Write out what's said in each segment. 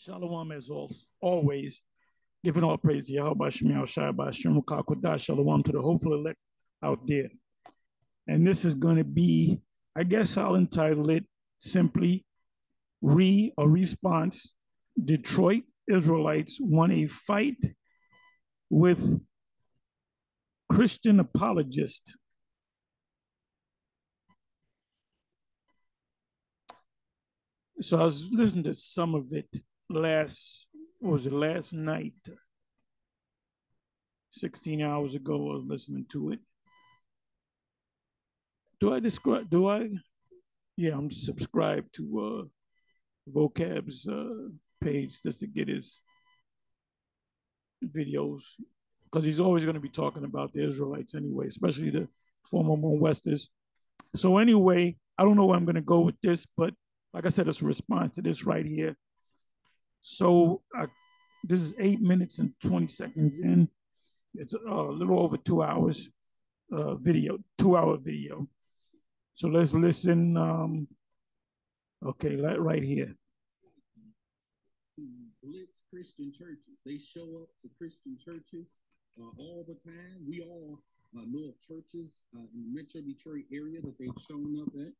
Shalom as always, giving all praise to Yahweh Shemiel Shai Bashim Kakodah. Shalom to the hopeful elect out there. And this is going to be, I guess I'll entitle it simply a response. Detroit Israelites won a fight with Christian apologist. So I was listening to some of it last night, 16 hours ago. I was listening to it. Yeah, I'm subscribed to Vocab's page just to get his videos, because he's always going to be talking about the Israelites anyway, especially the former Westers. So anyway, I don't know where I'm going to go with this, but like I said, it's a response to this right here. So this is 8 minutes and 20 seconds in. It's a little over 2 hours video, 2-hour video. So let's listen. Okay, right here. Blitz Christian churches. They show up to Christian churches all the time. We all know of churches in the Metro Detroit area that they've shown up at.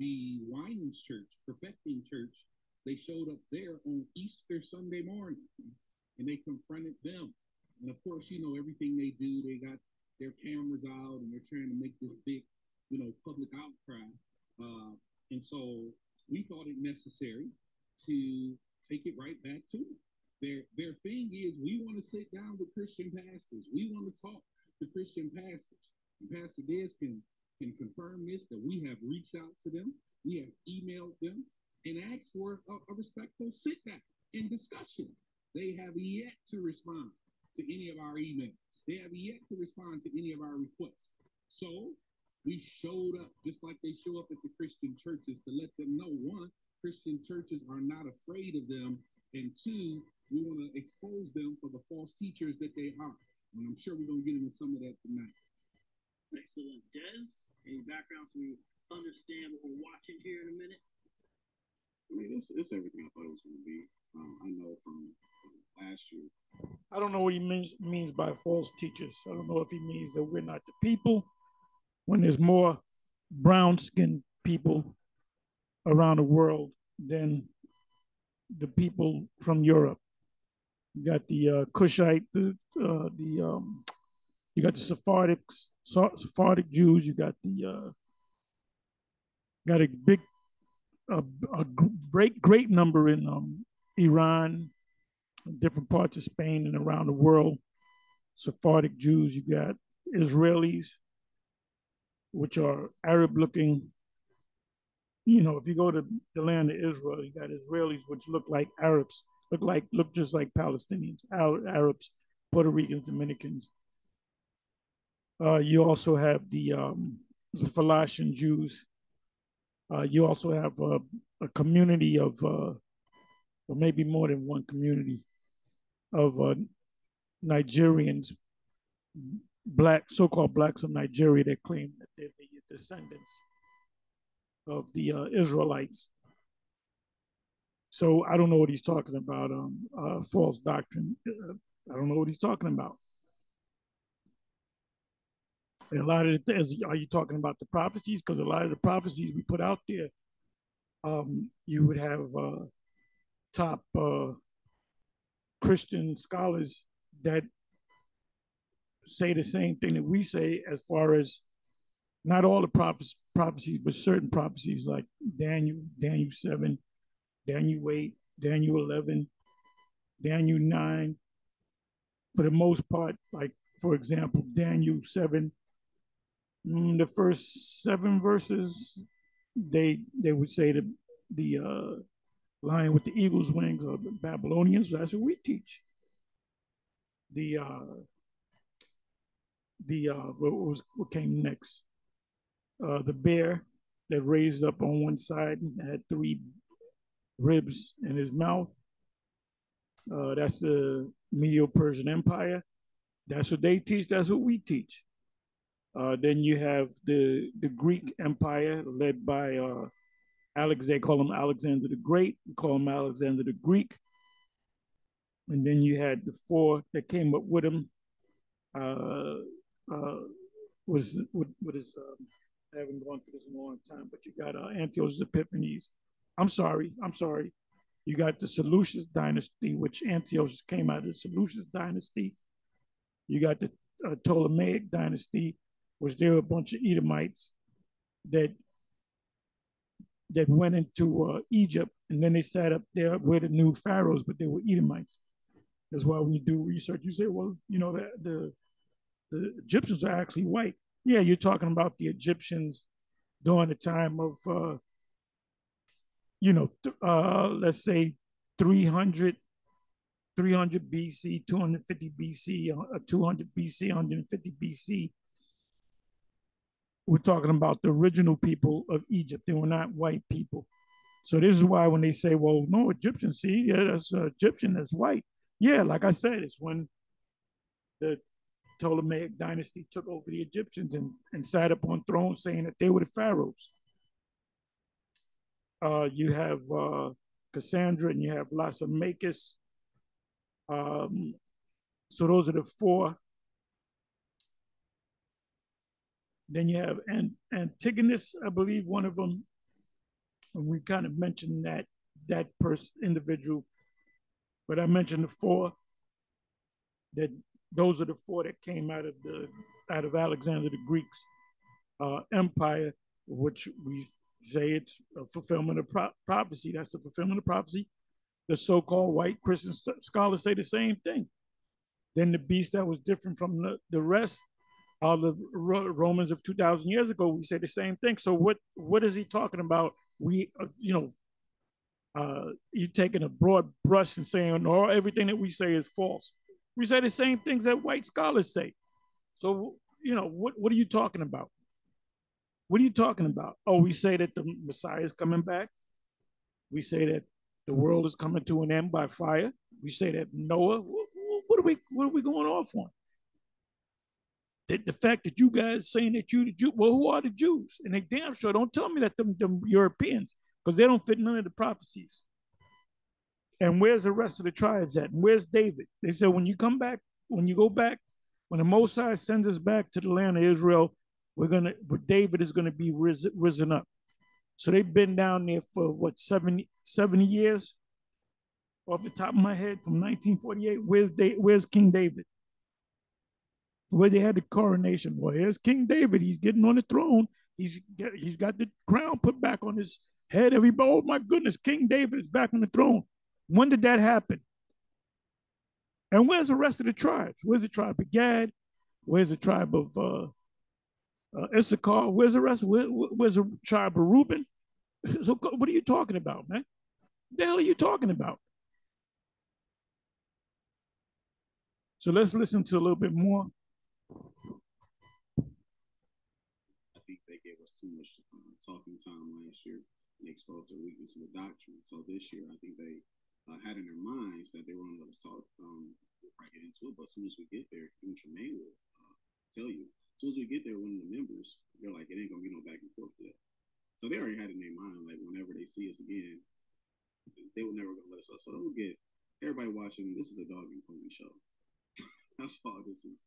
The Winans Church, Perfecting Church, they showed up there on Easter Sunday morning, and they confronted them. And of course, you know, everything they do, they got their cameras out, and they're trying to make this big, public outcry. And so we thought it necessary to take it right back to them. Their thing is, we want to sit down with Christian pastors. We want to talk to Christian pastors. And Pastor Diaz can confirm this, that we have reached out to them. We have emailed them and asked for a respectful sit down and discussion. They have yet to respond to any of our emails. They have yet to respond to any of our requests. So we showed up just like they show up at the Christian churches to let them know, one, Christian churches are not afraid of them, and two, we want to expose them for the false teachers that they are. And I'm sure we're going to get into some of that tonight. Excellent. Des, any background so we understand what we're watching here in a minute? I mean, it's everything I thought it was going to be. I know from last year. I don't know what he means by false teachers. I don't know if he means that we're not the people, when there's more brown-skinned people around the world than the people from Europe. You got the Cushite, you got the Sephardic Jews. You got a great number in Iran, different parts of Spain, and around the world. Sephardic Jews. You got Israelis, which are Arab-looking. You know, if you go to the land of Israel, you got Israelis which look like Arabs, look just like Palestinians, Arabs, Puerto Ricans, Dominicans. You also have the Falashian Jews. You also have a community of, or maybe more than one community of Nigerians, so-called blacks of Nigeria, that claim that they're the descendants of the Israelites. So I don't know what he's talking about, false doctrine. I don't know what he's talking about. And a lot of are you talking about the prophecies? Because a lot of the prophecies we put out there, you would have top Christian scholars that say the same thing that we say, as far as not all the prophecies, but certain prophecies like Daniel 7, Daniel 8, Daniel 11, Daniel 9. For the most part, like, for example, Daniel 7, the first 7 verses, they would say that the lion with the eagle's wings are the Babylonians. That's what we teach. What came next? The bear that raised up on one side and had 3 ribs in his mouth. That's the Medo-Persian Empire. That's what they teach. That's what we teach. Then you have the Greek Empire led by Alexander, call him Alexander the Great. We call him Alexander the Greek. And then you had the four that came up with him. What is I haven't gone through this in a long time, but you got Antiochus Epiphanes. I'm sorry. You got the Seleucid dynasty, which Antiochus came out of the Seleucid dynasty. You got the Ptolemaic dynasty, which there were a bunch of Edomites that went into Egypt, and then they sat up there with the new pharaohs, but they were Edomites. That's why when you do research, you say, well, you know, the Egyptians are actually white. Yeah, you're talking about the Egyptians during the time of, let's say 300 BC, 250 BC, 200 BC, 150 BC. We're talking about the original people of Egypt. They were not white people. So this is why when they say, well, no, Egyptian, see, yeah, that's Egyptian, that's white. Yeah, like I said, it's when the Ptolemaic dynasty took over the Egyptians and sat up on thrones saying that they were the pharaohs. You have Cassandra and you have Lysimachus. So those are the four. Then you have Antigonus, I believe, one of them. And we kind of mentioned that individual, but I mentioned the four. That those are the four that came out of Alexander the Greek's empire, which we say it's a fulfillment of prophecy. That's the fulfillment of prophecy. The so-called white Christian scholars say the same thing. Then the beast that was different from the rest, all the Romans of 2,000 years ago, we say the same thing. So what is he talking about? You're taking a broad brush and saying, no, everything that we say is false. We say the same things that white scholars say. So, what are you talking about? What are you talking about? Oh, we say that the Messiah is coming back. We say that the world is coming to an end by fire. We say that Noah. What are we going off on? The fact that you guys saying that you the Jew. Well, who are the Jews? And they damn sure don't tell me that them Europeans, because they don't fit none of the prophecies. And where's the rest of the tribes at? And where's David? They said when you go back, when the Most High sends us back to the land of Israel, David is gonna be risen up. So they've been down there for what 70 years, off the top of my head, from 1948. Where's King David? Where they had the coronation. Well, here's King David. He's getting on the throne. He's got the crown put back on his head. Everybody, oh my goodness, King David is back on the throne. When did that happen? And where's the rest of the tribes? Where's the tribe of Gad? Where's the tribe of Issachar? Where's the rest? Where's the tribe of Reuben? So what are you talking about, man? What the hell are you talking about? So let's listen to a little bit more. I think they gave us too much talking time last year and exposed their weakness in the doctrine. So this year, I think they had in their minds that they were going to let us talk. We'll probably get into it, but as soon as we get there, even Tremaine will tell you. As soon as we get there, one of the members, they're like, it ain't going to be no back and forth yet. So they already had in their mind, like, whenever they see us again, they were never going to let us talk. So don't get everybody watching. This is a dog and pony show. That's all this is.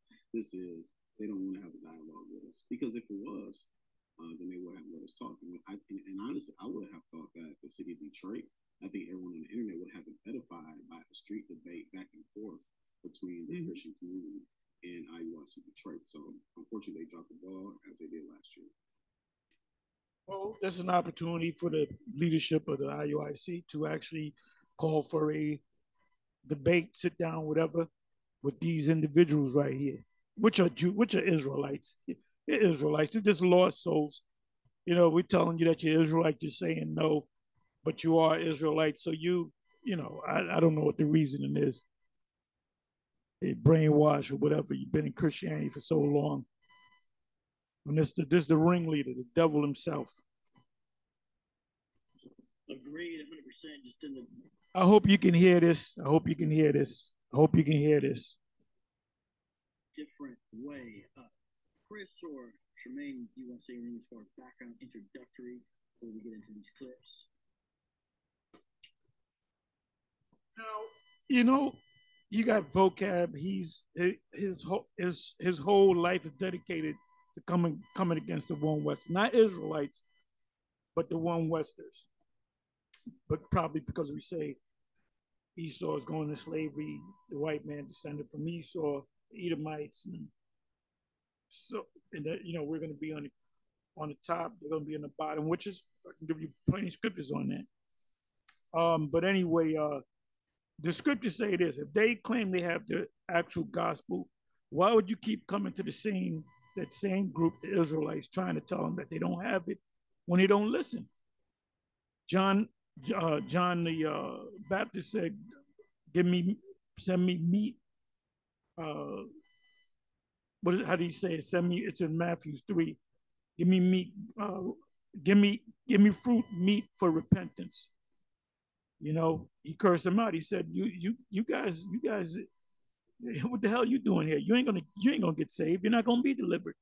They don't want to have a dialogue with us, because if it was, then they would have let us talk. And honestly, I would have thought that the city of Detroit, I think everyone on the internet would have been edified by a street debate back and forth between the Christian community and IUIC Detroit. So unfortunately, they dropped the ball as they did last year. Well, this is an opportunity for the leadership of the IUIC to actually call for a debate, sit down, whatever, with these individuals right here, which are Israelites. They're Israelites. They're just lost souls. We're telling you that you're Israelite. You're saying no, but you are Israelite. So I don't know what the reasoning is. They brainwashed or whatever. You've been in Christianity for so long. And this the ringleader, the devil himself. Agreed, 100%. Just in the. I hope you can hear this. I hope you can hear this. I hope you can hear this. Different way. Chris or Tremaine, you want to say anything as far as background, introductory before we get into these clips? Now, you know, you got vocab. His whole life is dedicated to coming against the one West, not Israelites, but the one Westers. But probably because we say Esau is going to slavery, the white man descended from Esau, the Edomites, and so and that, we're going to be on the top, they're going to be on the bottom, which is I can give you plenty of scriptures on that. But anyway, the scriptures say this: if they claim they have the actual gospel, why would you keep coming to that same group, the Israelites, trying to tell them that they don't have it when they don't listen? John the Baptist said, send me meat. How do you say it? Send me. It's in Matthew 3. Give me meat. Give me fruit, meat for repentance. He cursed them out. He said, you guys, what the hell are you doing here? You ain't gonna get saved. You're not gonna be delivered.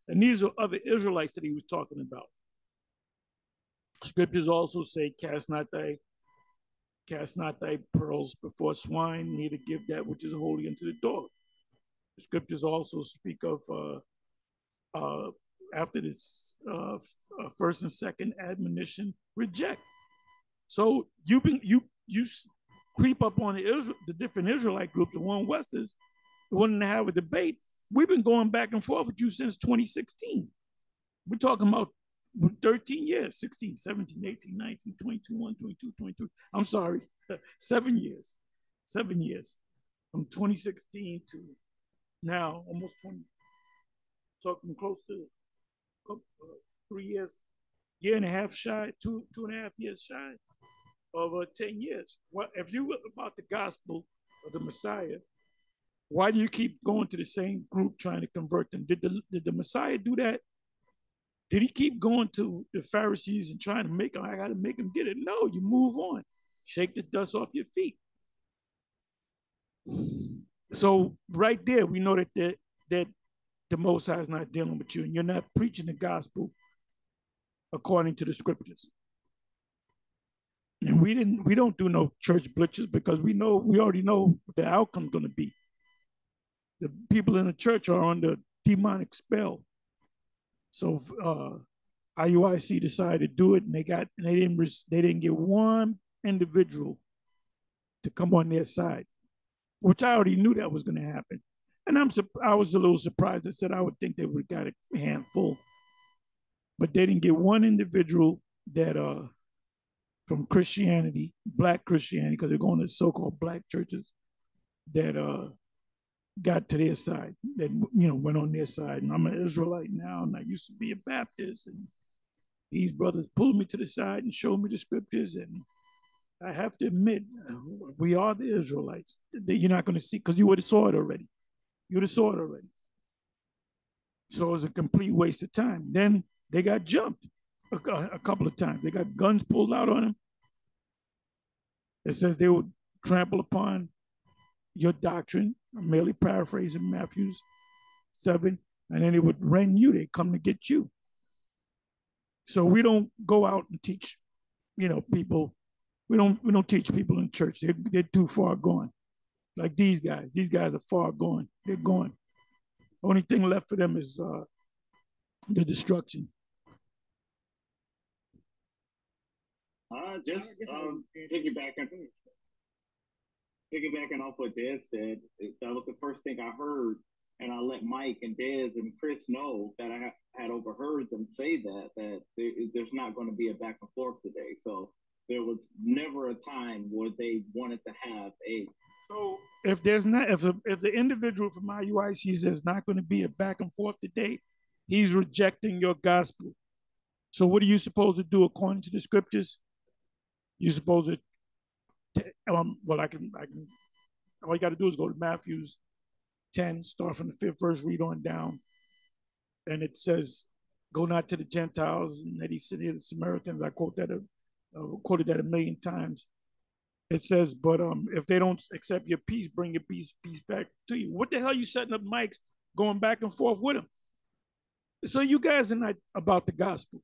And these are other Israelites that he was talking about. Scriptures also say, cast not thy pearls before swine, neither give that which is holy unto the dog. The scriptures also speak of after this first and second admonition, reject. So you creep up on the different Israelite groups, the one Westers, wanting to have a debate. We've been going back and forth with you since 2016. We're talking about 13 years, 16, 17, 18, 19, 20, 21, 22, 23. I'm sorry, 7 years. 7 years. From 2016 to now, almost 20. Talking close to 3 years, year and a half shy, 2.5 years shy of 10 years. Well, if you were about the gospel of the Messiah, why do you keep going to the same group trying to convert them? Did the Messiah do that? Did he keep going to the Pharisees and trying to make them, I got to make them get it? No, you move on. Shake the dust off your feet. So right there, we know that the Most High is not dealing with you, and you're not preaching the gospel according to the scriptures. And we don't do no church blitches because we already know what the outcome's going to be. The people in the church are under demonic spell. So IUIC decided to do it, and they didn't get one individual to come on their side, which I already knew that was going to happen. And I was a little surprised. I said I would think they would have got a handful, but they didn't get one individual that from Christianity, Black Christianity, because they're going to so-called Black churches that got to their side, that went on their side. And I'm an Israelite now, and I used to be a Baptist, and these brothers pulled me to the side and showed me the scriptures, and I have to admit, we are the Israelites. You're not going to see, because you would have saw it already. You would have saw it already. So it was a complete waste of time. Then they got jumped a couple of times. They got guns pulled out on them. It says they would trample upon your doctrine. I'm merely paraphrasing Matthew 7. And then they would rend you. They come to get you. So we don't go out and teach, people. We don't teach people in church. They're too far gone. Like these guys. These guys are far gone. They're gone. Only thing left for them is the destruction. Just piggybacking off what Dez said, that was the first thing I heard, and I let Mike and Dez and Chris know that I had overheard them say that there's not going to be a back and forth today. So there was never a time where they wanted to have a. So if the individual from IUIC says not going to be a back and forth today, he's rejecting your gospel. So what are you supposed to do according to the scriptures? You're supposed to. All you got to do is go to Matthew 10, start from the 5th verse, read on down. And it says, go not to the Gentiles, and that he said here the Samaritans. I quoted that a million times. It says, but if they don't accept your peace, bring your peace back to you. What the hell are you setting up mics going back and forth with them? So you guys are not about the gospel.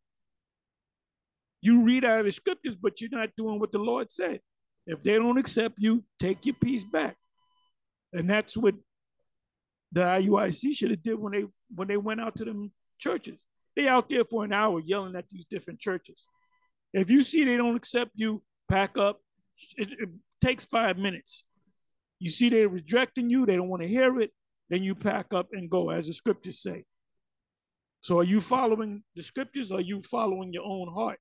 You read out of the scriptures, but you're not doing what the Lord said. If they don't accept you, take your peace back. And that's what the IUIC should have did when they went out to them churches. They out there for an hour yelling at these different churches. If you see they don't accept you, pack up. It takes 5 minutes. You see they're rejecting you, they don't want to hear it, then you pack up and go, as the scriptures say. So are you following the scriptures or are you following your own heart?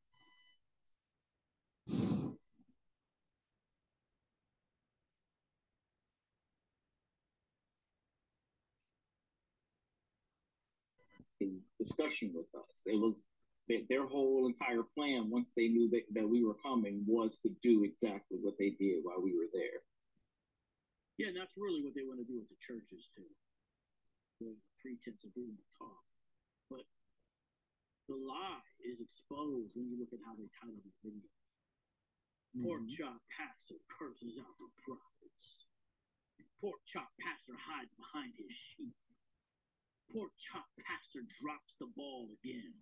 Discussion with us. It was their whole entire plan, once they knew that we were coming, was to do exactly what they did while we were there. Yeah, and that's really what they want to do with the churches too. There's a pretense of being taught. But the lie is exposed when you look at how they title the video. Pork chop pastor curses out the prophets. Pork chop pastor hides behind his sheep. Pork chop pastor drops the ball again.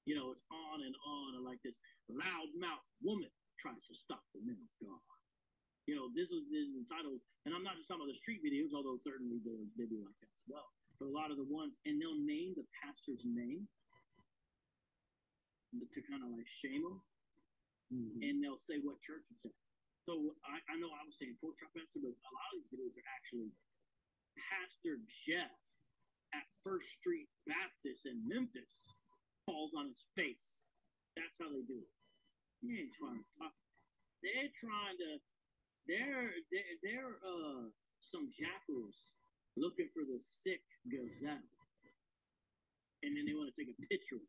You know, it's on and like this loudmouth woman tries to stop the men of God. You know, this is the titles, and I'm not just talking about the street videos, although certainly they be like that as well. But a lot of the ones, and they'll name the pastor's name to kind of like shame them, and they'll say what church it's at. So I know I was saying pork chop pastor, but a lot of these videos are actually Pastor Jeff at First Street Baptist in Memphis falls on his face. That's how they do it. He ain't trying to talk. They're trying to. They're some jackals looking for the sick gazelle, and then they want to take a picture.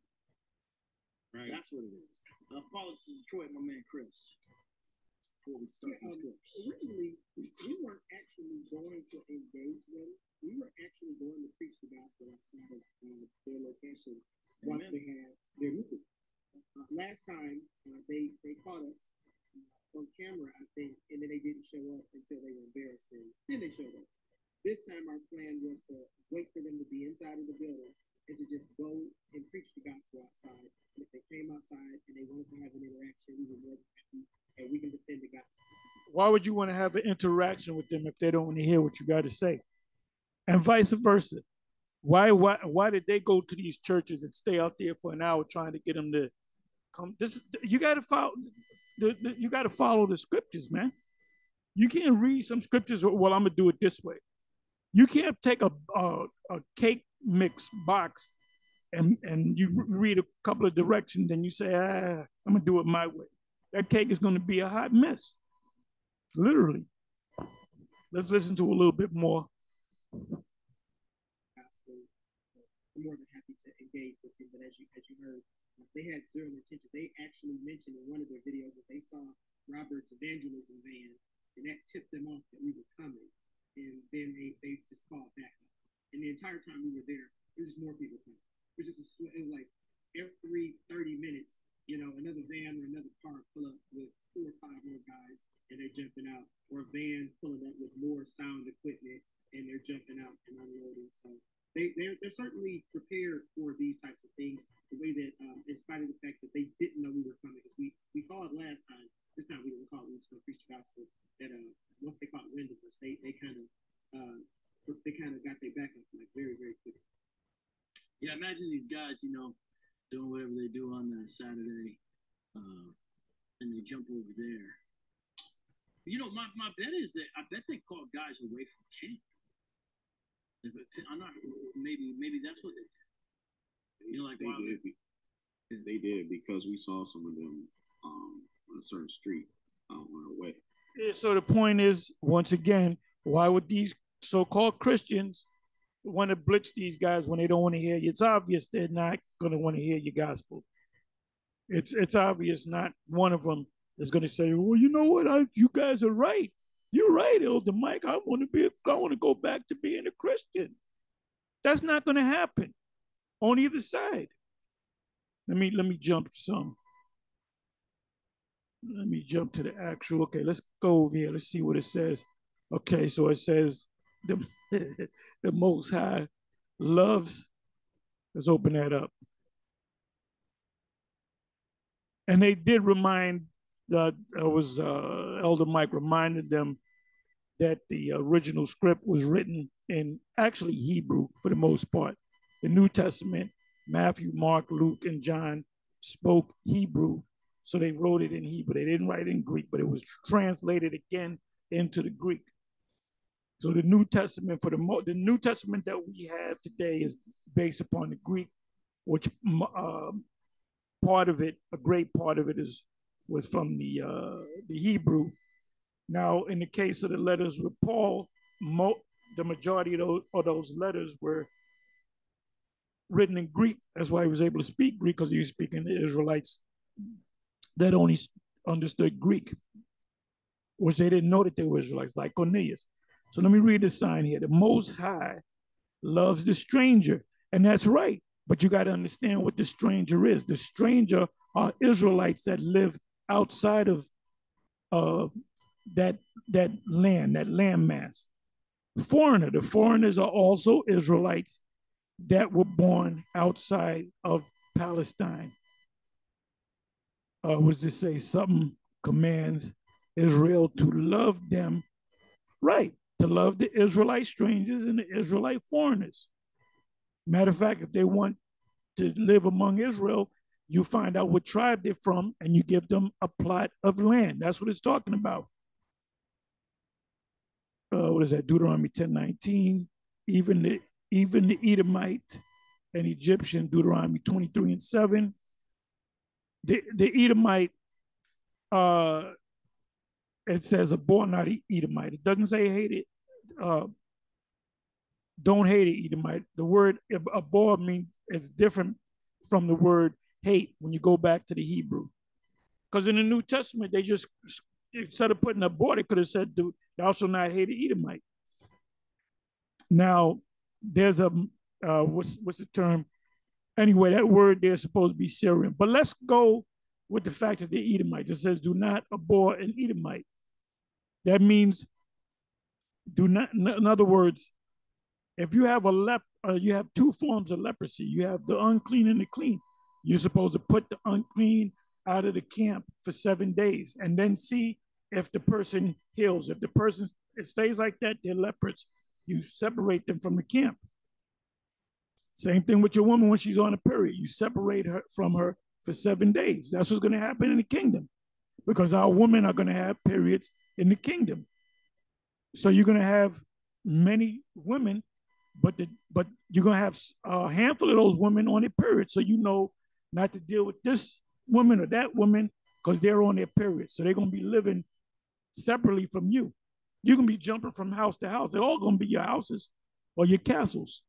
Right. That's what it is. Apologies to Detroit, my man Chris. Before we start originally, we weren't actually going to engage them. We were actually going to preach the gospel outside of their location once they had their movie. Last time, they caught us on camera, I think, and then they didn't show up until they were embarrassed, and then they showed up. This time, our plan was to wait for them to be inside of the building and to just go and preach the gospel outside. And if they came outside and they wanted to have an interaction, we were more than happy, and we can defend the gospel. Why would you want to have an interaction with them if they don't want to hear what you got to say? And vice versa. Why did they go to these churches and stay out there for an hour trying to get them to come? You got to follow. You got to follow the scriptures, man. You can't read some scriptures. Well, I'm gonna do it this way. You can't take a cake mix box and you read a couple of directions and you say, I'm gonna do it my way. That cake is gonna be a hot mess, literally. Let's listen to a little bit more. I'm more than happy to engage with you, but as you heard, they had zero intention. They actually mentioned in one of their videos that they saw Robert's evangelism van, and that tipped them off that we were coming. And then they just called back. And the entire time we were there, there was more people coming. It was like every 30 minutes, you know, another van or another car pull up with 4 or 5 more guys, and they're jumping out, or a van pulling up with more sound equipment, and they're jumping out and unloading. So they're certainly prepared for these types of things. The way that, in spite of the fact that they didn't know we were coming, because we called last time. This time we didn't call it. We just going to preach the gospel. That once they caught wind of us, they kind of got their back up like very, very quickly. Yeah, imagine these guys, you know, doing whatever they do on that Saturday, and they jump over there. You know, my bet is that I bet they called guys away from camp. I'm not. Maybe that's what they did. You know, like they did because we saw some of them on a certain street on our way. Yeah, so the point is, once again, why would these so-called Christians want to blitz these guys when they don't want to hear you? It's obvious they're not going to want to hear your gospel. It's obvious not one of them is going to say, well, you know what? You guys are right. You're right, Elder Mike. I want to go back to being a Christian. That's not going to happen on either side. Let me jump some. Let me jump to the actual. Okay, let's go over here. Let's see what it says. Okay, so it says the Most High loves. Let's open that up. And they did remind the Elder Mike reminded them that the original script was written in actually Hebrew for the most part. The New Testament, Matthew, Mark, Luke, and John spoke Hebrew, so they wrote it in Hebrew. They didn't write it in Greek, but it was translated again into the Greek. So the New Testament the New Testament that we have today is based upon the Greek, which part of it, a great part of it, was from the Hebrew. Now, in the case of the letters with Paul, the majority of those letters were written in Greek. That's why he was able to speak Greek, because he was speaking to Israelites that only understood Greek, which they didn't know that they were Israelites, like Cornelius. So let me read the sign here. The Most High loves the stranger, and that's right. But you got to understand what the stranger is. The stranger are Israelites that live outside of that land, that landmass. The foreigners are also Israelites that were born outside of Palestine. What does it say? Something commands Israel to love them, right? To love the Israelite strangers and the Israelite foreigners. Matter of fact, if they want to live among Israel, you find out what tribe they're from and you give them a plot of land. That's what it's talking about. What is that? Deuteronomy 10:19. Even the Edomite and Egyptian, Deuteronomy 23:7. The Edomite, it says abhor not Edomite. It doesn't say hate it. Don't hate it, Edomite. The word abhor means it's different from the word hate when you go back to the Hebrew. Because in the New Testament, they just, instead of putting abhor, they could have said, thou shalt not hate an Edomite. Now, there's what's the term? Anyway, that word there is supposed to be Syrian. But let's go with the fact that they're Edomites. It says, do not abhor an Edomite. That means, do not, in other words, if you have you have two forms of leprosy. You have the unclean and the clean. You're supposed to put the unclean out of the camp for 7 days and then see if the person heals. If the person stays like that, they're lepers. You separate them from the camp. Same thing with your woman when she's on a period. You separate her from her for 7 days. That's what's going to happen in the kingdom, because our women are going to have periods in the kingdom. So you're going to have many women, but you're going to have a handful of those women on their period. So you know not to deal with this woman or that woman because they're on their period. So they're going to be living separately from you. You're going to be jumping from house to house. They're all going to be your houses or your castles.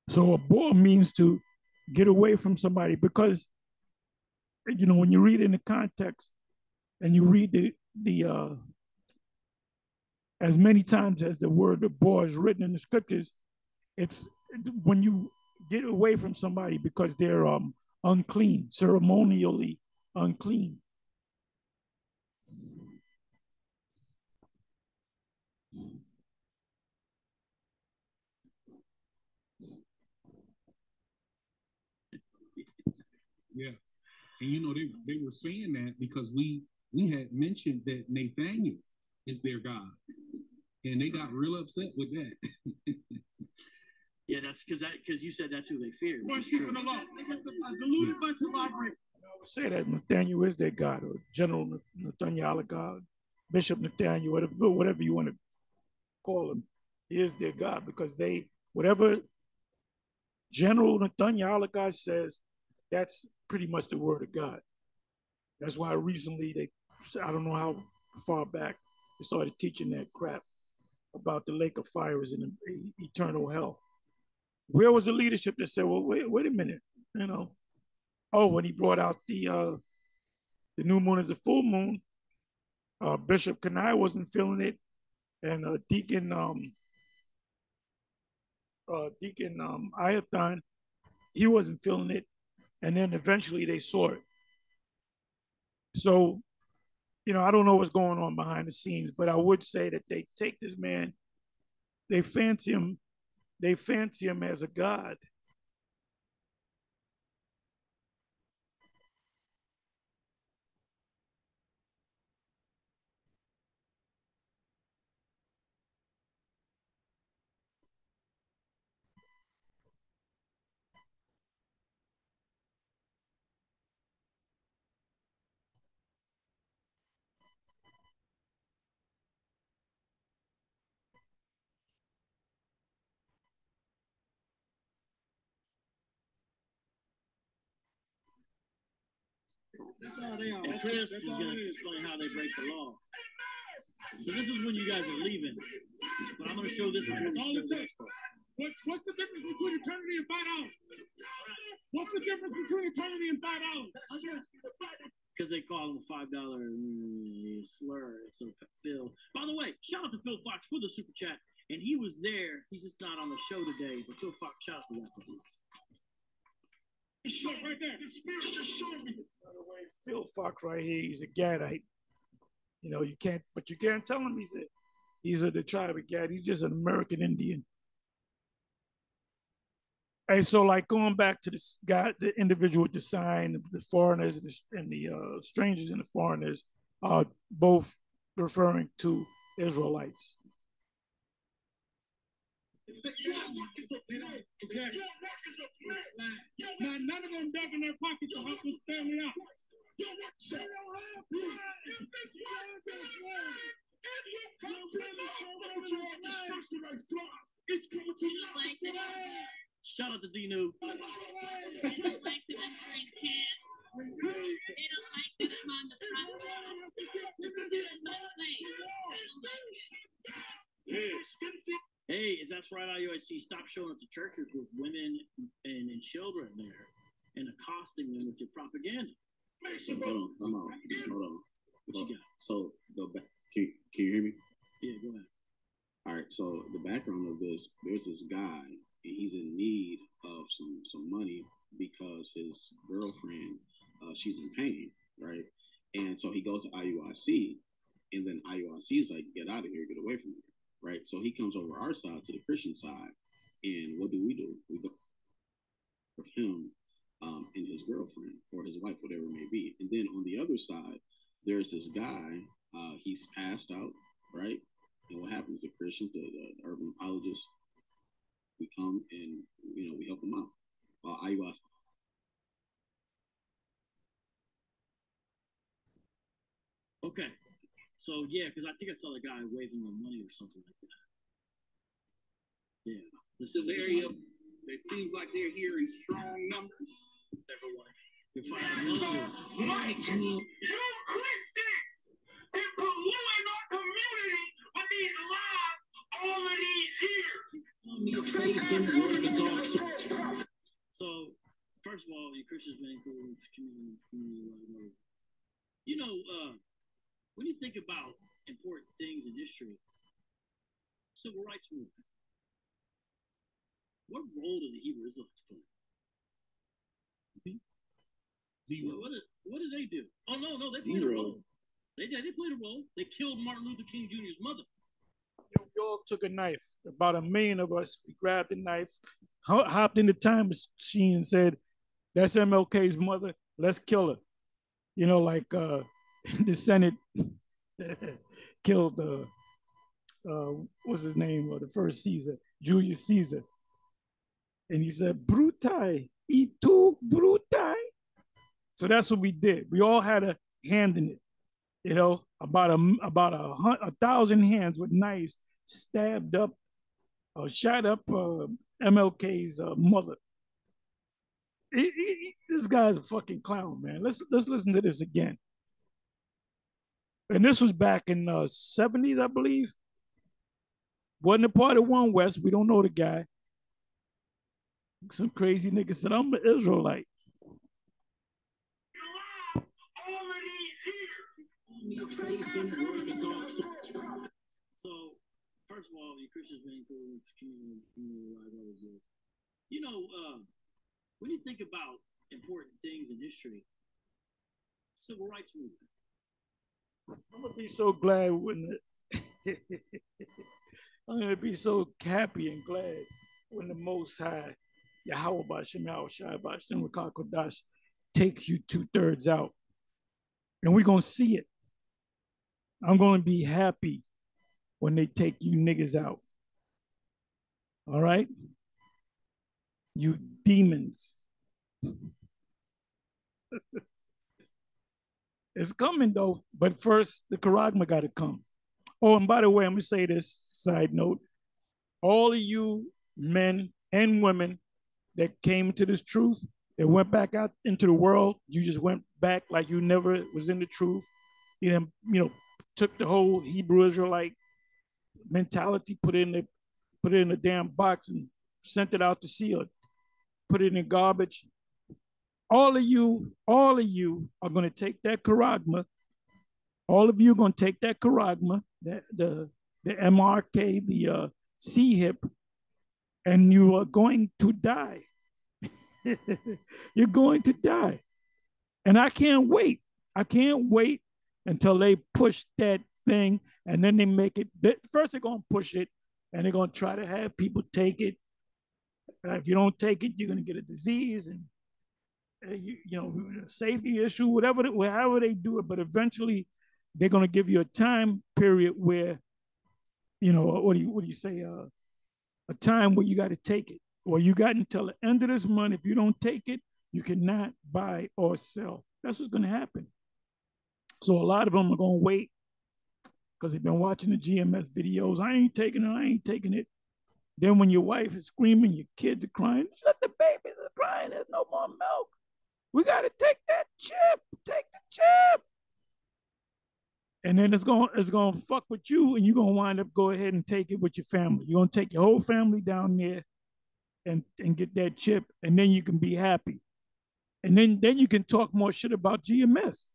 So abhor means to get away from somebody, because, you know, when you read in the context and you read the as many times as the word abhor is written in the scriptures, it's when you get away from somebody because they're unclean, ceremonially unclean. Yeah. And you know, they were saying that because we had mentioned that Nathaniel is their God. And they got real upset with that. Yeah, that's because you said that's who they fear. Keeping the law. A deluded bunch of lawbreakers. I would say that Nathaniel is their God, or General Nathaniel God, Bishop Nathaniel, whatever you want to call him, he is their God, because whatever General Nathaniel God says, that's pretty much the word of God. That's why recently I don't know how far back, they started teaching that crap about the lake of fire is in eternal hell. Where was the leadership that said, well, wait a minute, you know? Oh, when he brought out the new moon as the full moon, Bishop Kanai wasn't feeling it, and Deacon Ayathon, he wasn't feeling it, and then eventually they saw it. So, you know, I don't know what's going on behind the scenes, but I would say that they take this man, they fancy him as a god, That's all they are. And Chris is going to explain how they break the law. So this is when you guys are leaving. But I'm going to show this one. That's all it takes. What's the difference between eternity and $5? What's the difference between eternity and $5? Because they call him a $5 slur. So Phil. By the way, shout out to Phil Fox for the super chat. And he was there. He's just not on the show today. But Phil Fox, shout out to that. Right there. The spirit just showed me. By the way, Phil Fox right here, he's a Gadite. You know, you can't tell him he's of the tribe of Gad. He's just an American Indian. And so, like, going back to this guy, the individual with the sign, the foreigners and the strangers and the foreigners are both referring to Israelites. Okay. Now, none of them dug in their pocket to help this family out. Shout out to Dino. They don't like that I drink cans. They don't like that I'm on the front row. This is doing my thing. They don't like it. Hey, that's right, IUIC. Stop showing up to churches with women and children there and accosting them with your propaganda. Hold on. What you got? So can you hear me? Yeah, go ahead. All right. So the background of this, there's this guy, and he's in need of some money because his girlfriend, she's in pain, right? And so he goes to IUIC, and then IUIC is like, get out of here, get away from here, right? So he comes over our side to the Christian side, and what do? We go with him and his girlfriend or his wife, whatever it may be. And then on the other side, there's this guy, he's passed out, right? And what happens? The Christians, the urban apologists, we come and, we help them out. IUIC. Okay. So, yeah, because I think I saw the guy waving the money or something like that. Yeah. This area, it seems like they're here in strong numbers. Everyone. You're fine. Mike, you Christians been polluting our community with these lies all of these years. Your faith and work is awesome. So, first of all, your Christians been included in the community. You know, when you think about important things in history, civil rights movement, what role did the Hebrew Israelites play? Zero. What did they do? Oh, no, they played a role. They played a role. They killed Martin Luther King Jr.'s mother. We all took a knife. About 1 million of us, we grabbed a knife, hopped in the time machine and said, that's MLK's mother, let's kill her. You know, like the Senate killed, what's his name, the first Caesar, Julius Caesar. And he said, Brutai, itu Brutai. So that's what we did. We all had a hand in it. You know, about 1,000 hands with knives stabbed up or shot up MLK's mother. This guy's a fucking clown, man. Let's listen to this again. And this was back in the 70s, I believe. Wasn't a part of One West. We don't know the guy. Some crazy nigga said, I'm an Israelite. Your faith and work is awesome. So, first of all, your Christians been included in the community. You know, when you think about important things in history, civil rights movement. I'm gonna be so glad when I'm gonna be so happy and glad when the Most High Yahweh Bashem Yahushua Bashem Kodash takes you 2/3 out, and we're gonna see it. I'm gonna be happy when they take you niggas out. All right, you demons. It's coming though, but first the Karagma got to come. Oh, and by the way, I'm gonna say this side note: all of you men and women that came to this truth, It went back out into the world. You just went back like you never was in the truth. You then, took the whole Hebrew Israelite mentality, put it in a damn box and sent it out to sea or put it in the garbage. All of you are going to take that charagma. All of you are going to take that charagma, the MRK, the C hip, and you are going to die. You're going to die. And I can't wait. I can't wait until they push that thing and then they make it. First, they're going to push it and they're going to try to have people take it. If you don't take it, you're going to get a disease and, safety issue, however they do it. But eventually, they're going to give you a time period where, what do you say? A time where you got to take it. Or you got until the end of this month. If you don't take it, you cannot buy or sell. That's what's going to happen. So a lot of them are going to wait because they've been watching the GMS videos. I ain't taking it. I ain't taking it. Then when your wife is screaming, your kids are crying, let the babies are crying. There's no more milk. We got to take that chip. Take the chip. And then it's gonna fuck with you, and you're gonna wind up go ahead and take it with your family. You're gonna take your whole family down there and get that chip, and then you can be happy. And then you can talk more shit about GMS.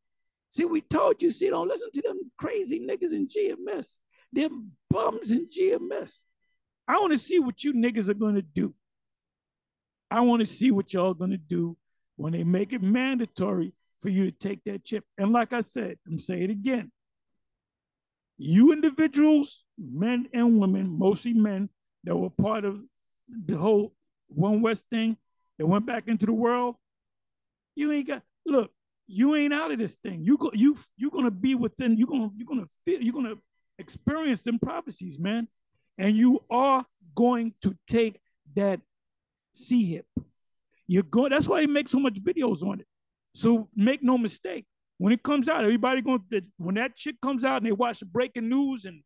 See, we told you, don't listen to them crazy niggas in GMS. Them bums in GMS. I want to see what you niggas are gonna do. I want to see what y'all gonna do when they make it mandatory for you to take that chip. And like I said, I'm saying it again. You individuals, men and women, mostly men, that were part of the whole One West thing that went back into the world, you ain't got, look, you ain't out of this thing. You're gonna be within, you're gonna experience them prophecies, man. And you are going to take that C-hip. That's why he makes so much videos on it. So make no mistake. When it comes out, when that shit comes out and they watch the breaking news and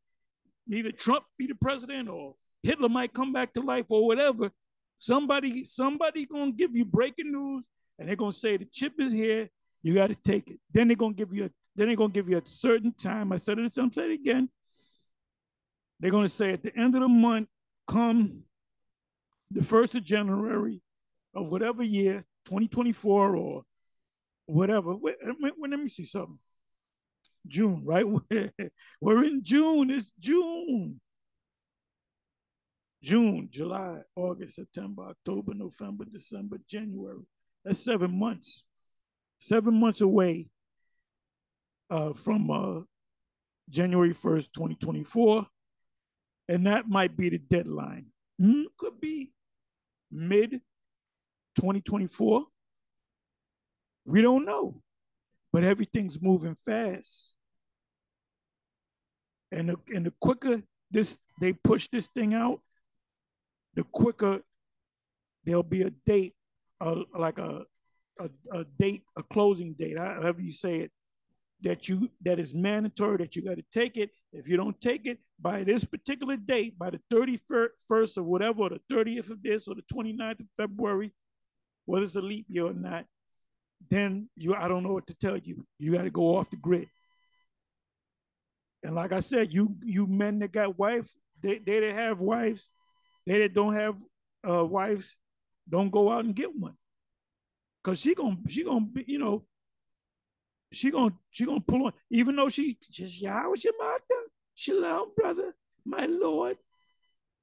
either Trump be the president or Hitler might come back to life or whatever, somebody gonna give you breaking news and they're gonna say the chip is here, you got to take it. Then they're gonna give you a certain time. I'm saying it again. They're gonna say at the end of the month, come the 1st of January of whatever year, 2024 or whatever. Wait, let me see something. June, right? We're in June. It's June. June, July, August, September, October, November, December, January. That's 7 months. 7 months away from January 1st, 2024. And that might be the deadline. Could be mid 2024. We don't know. But everything's moving fast. And the quicker they push this thing out, the quicker there'll be a date, like a date, a closing date, however you say it, that is mandatory, that you got to take it. If you don't take it by this particular date, by the 31st or whatever, or the 30th of this, or the 29th of February, whether it's a leap year or not, then I don't know what to tell you. You got to go off the grid. And like I said, you men that got wives, they that have wives, they that don't have wives, don't go out and get one. Cause she gonna be, she gonna pull on, even though she just Yahweh Shemata, Shalom, brother, my Lord.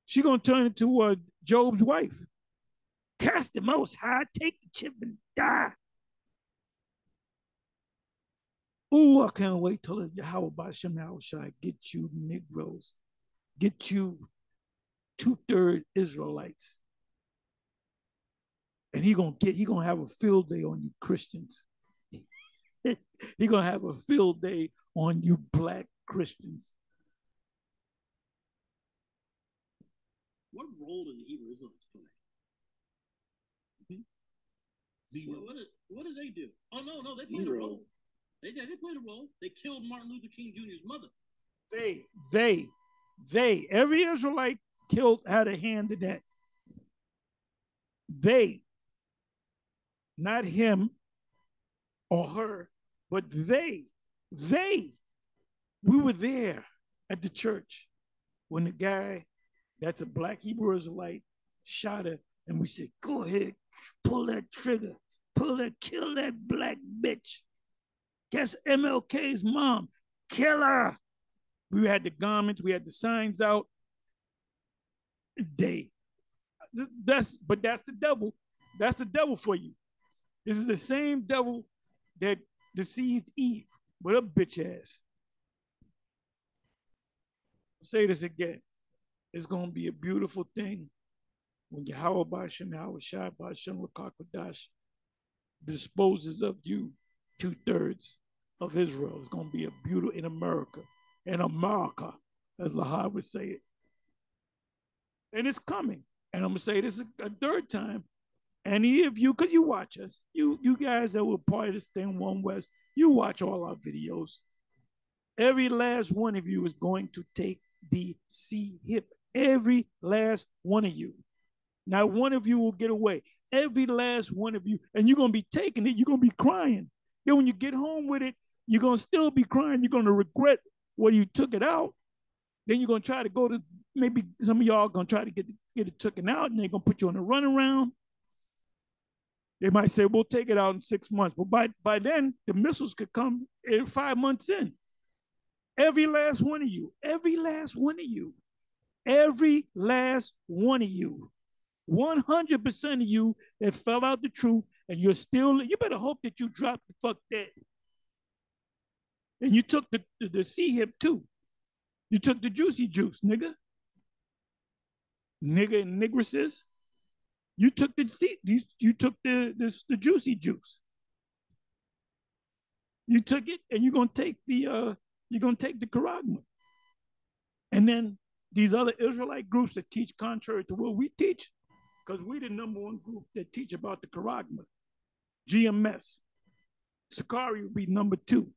She gonna turn into Job's wife. Cast the most high, take the chip and die. Oh, I can't wait till Yahweh Bashem Yahushai get you Negroes, get you 2/3 Israelites. And he gonna have a field day on you Christians. He gonna have a field day on you black Christians. What role do the Hebrew Israelites play? What do they do? Oh no, they played a role. They played a role. They killed Martin Luther King Jr.'s mother. Every Israelite had a hand in that. not him or her, but they, we were there at the church when the guy that's a black Hebrew Israelite shot her, and we said, go ahead, pull that trigger, kill that black bitch. Guess MLK's mom, kill her. We had the garments, we had the signs out. That's the devil. That's the devil for you. This is the same devil that deceived Eve with a bitch ass. I'll say this again. It's gonna be a beautiful thing when Yahweh Bashem, Yahweh Shai Bashem Rakakwadash disposes of you 2/3 of Israel. It's gonna be a beautiful in America. In America, as Lahab would say it. And it's coming. And I'm gonna say this a third time. Any of you, because you watch us, you guys that were part of this thing, One West, you watch all our videos. Every last one of you is going to take the C hip. Every last one of you. Not one of you will get away. Every last one of you. And you're going to be taking it. You're going to be crying. Then when you get home with it, you're going to still be crying. You're going to regret whether you took it out. Then you're going to try to go to, maybe some of y'all are going to try to get it taken out, and they're going to put you on a runaround. They might say, we'll take it out in 6 months. But by then, the missiles could come 5 months in. Every last one of you, every last one of you, every last one of you, 100% of you that fell out the truth, and you're still, you better hope that you dropped the fuck dead. And you took the C hip too. You took the juicy juice, nigga. Nigga and nigresses. You took you took the juicy juice. You took it, and you're gonna take the charagma. And then these other Israelite groups that teach contrary to what we teach, because we the number one group that teach about the charagma. GMS. Sakari would be number 2.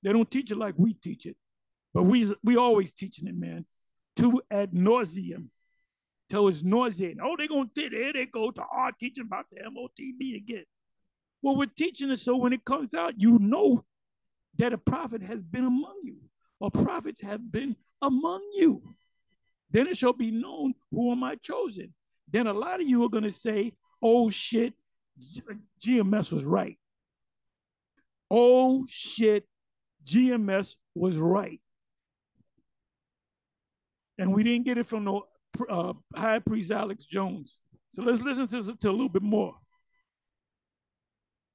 They don't teach it like we teach it. But we always teaching it, man. To ad nauseum. Till it's nauseating. Oh, they're going to, there they go to our teaching about the MOTB again. Well, we're teaching it so when it comes out, you know that a prophet has been among you, or prophets have been among you. Then it shall be known who am I chosen. Then a lot of you are going to say, oh shit, GMS was right. Oh shit, GMS was right. And we didn't get it from no High Priest Alex Jones. So let's listen to a little bit more.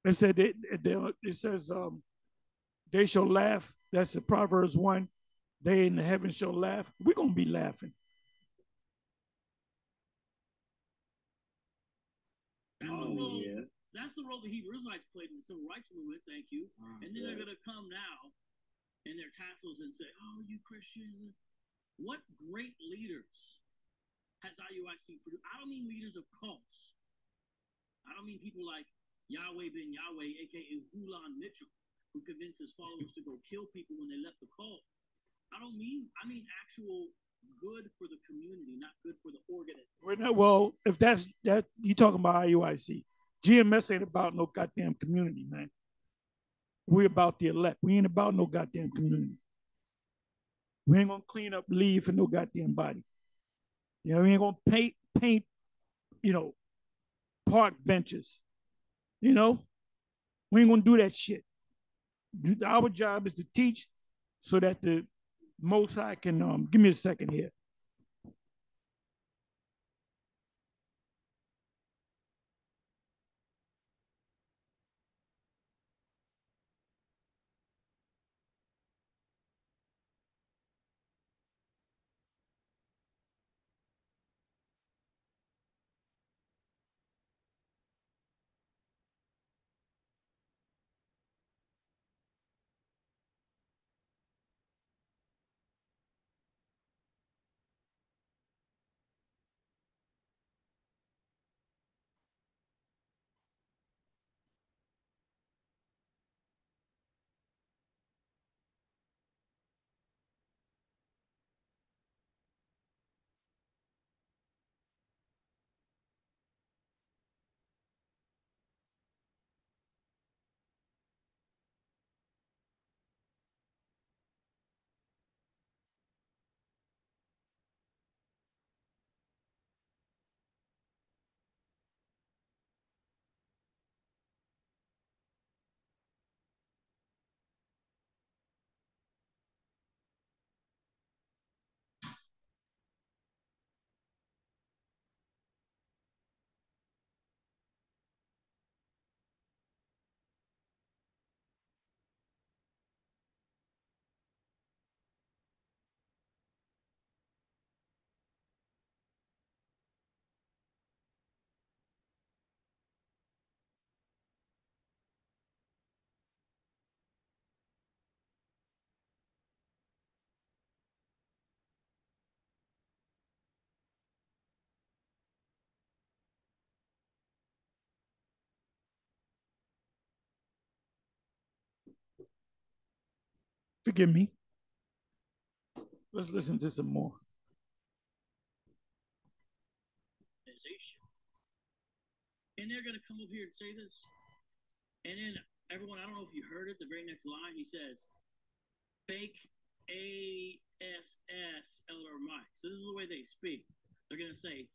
It said it says they shall laugh. That's the Proverbs 1. They in the heaven shall laugh. We're gonna be laughing. That's the role the Hebrew Israelites played in the civil rights movement. Thank you. And then they're gonna come now in their tassels and say, "Oh, you Christians." What great leaders has IUIC produced? I don't mean leaders of cults. I don't mean people like Yahweh ben Yahweh, aka Hulan Mitchell, who convinced his followers to go kill people when they left the cult. I mean actual good for the community, not good for the organism. Well, if that's that, you talking about IUIC. GMS ain't about no goddamn community, man. We about the elect. We ain't about no goddamn community. We ain't gonna clean up leave for no goddamn body. You know, we ain't gonna paint, park benches. You know, we ain't gonna do that shit. Our job is to teach so that the Most High can give me a second here. Forgive me. Let's listen to some more. And they're going to come up here and say this. And then everyone, I don't know if you heard it, the very next line, he says, fake ASS Elder Mike. So this is the way they speak. They're going to say,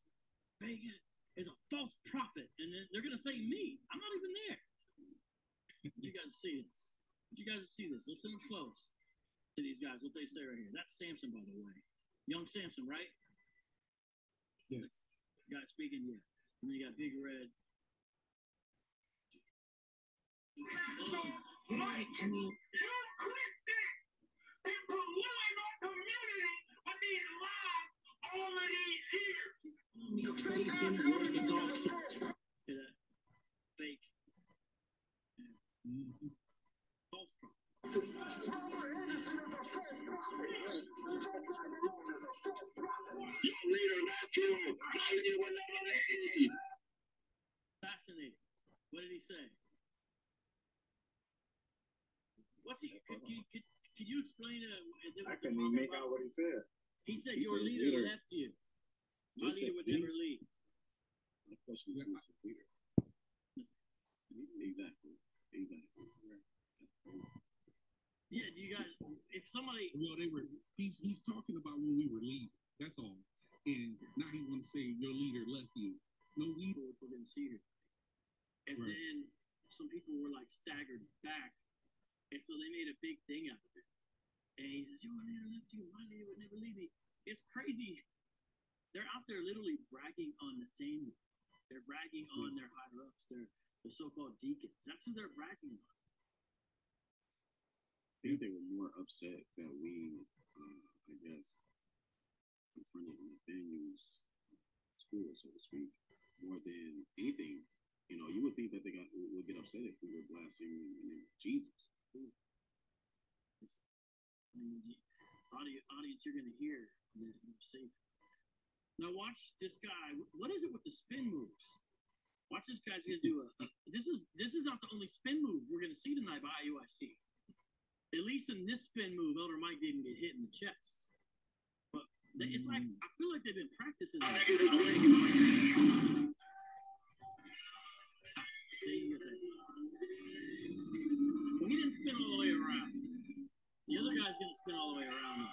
fake is a false prophet. And then they're going to say me. I'm not even there. You guys see this. You guys see this. Listen up close to these guys, what they say right here. That's Samson, by the way. Young Samson, right? Yes. Guy speaking, yeah. And then you got Big Red. Mike, you Christian been polluting our community with these lies all of these years. Your faith in work is also fake. Mm-hmm. False prophet. Leader, not you. My leader will never leave. Fascinating. What did he say? What's he? Can you explain it? I couldn't even make out what he said. He said your leader left you. My leader would never leave. The question is, who's the leader? Exactly. Yeah, do you guys? If somebody, well, he's talking about when we were leaving. That's all. And now he wants to say your leader left you. No leader. We're going to see her. And right. Then some people were like staggered back. And so they made a big thing out of it. And he says, your leader left you. My leader would never leave me. It's crazy. They're out there literally bragging on Nathaniel. They're bragging on their higher-ups. They're the so-called deacons. That's who they're bragging on. I think they were more upset that we, I guess, confronted Nathaniel's school, so to speak, more than anything. You know, you would think that they would get upset if we were blaspheming in the name of Jesus. Audience, you're going to hear the Savior. Now watch this guy. What is it with the spin moves? Watch this guy's going to do this is not the only spin move we're going to see tonight by IUIC. At least in this spin move, Elder Mike didn't get hit in the chest. But it's like, I feel like they've been practicing that. See, well, he didn't spin all the way around. The other guy's going to spin all the way around.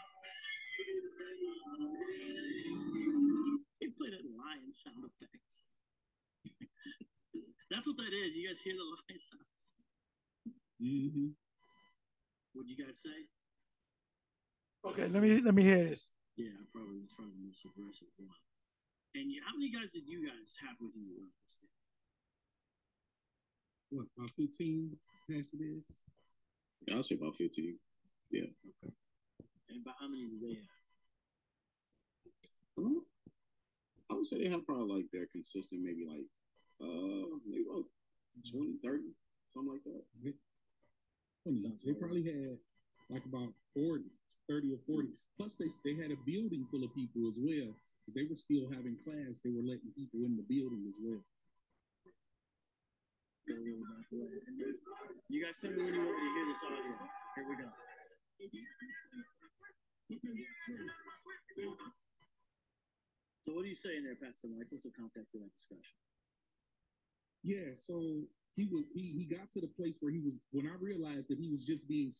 He played that lion sound effects. That's what that is. You guys hear the lion sound? Mm-hmm. What'd you guys say? Okay, let me hear this. Yeah, probably the most aggressive one. And how many guys did you guys have with you? What, about 15 passive heads? Yeah, I'll say about 15. Yeah. Okay. And about how many did they have? I would say they have probably like their consistent, maybe like maybe about 20, 30, something like that. They probably had like about 30 or 40. Plus, they had a building full of people as well, because they were still having class. They were letting people in the building as well. You guys tell me when you want me to hear this audio. Here we go. So what are you saying there, Pastor Mike? What's the context of that discussion? Yeah, so he got to the place where he was, when I realized that he was just being,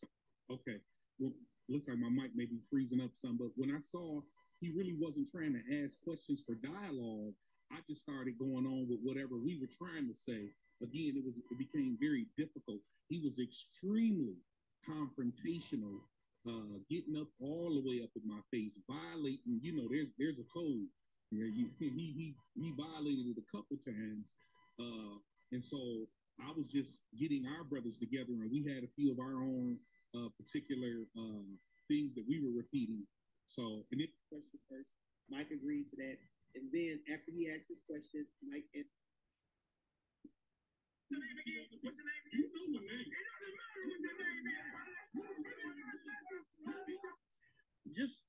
okay, well, looks like my mic may be freezing up some, but when I saw he really wasn't trying to ask questions for dialogue, I just started going on with whatever we were trying to say. Again, it became very difficult. He was extremely confrontational, getting up all the way up in my face, violating, there's a code. He violated it a couple times. And so I was just getting our brothers together, and we had a few of our own particular things that we were repeating. So, and it question first, Mike agreed to that, and then after he asked his question, Mike and just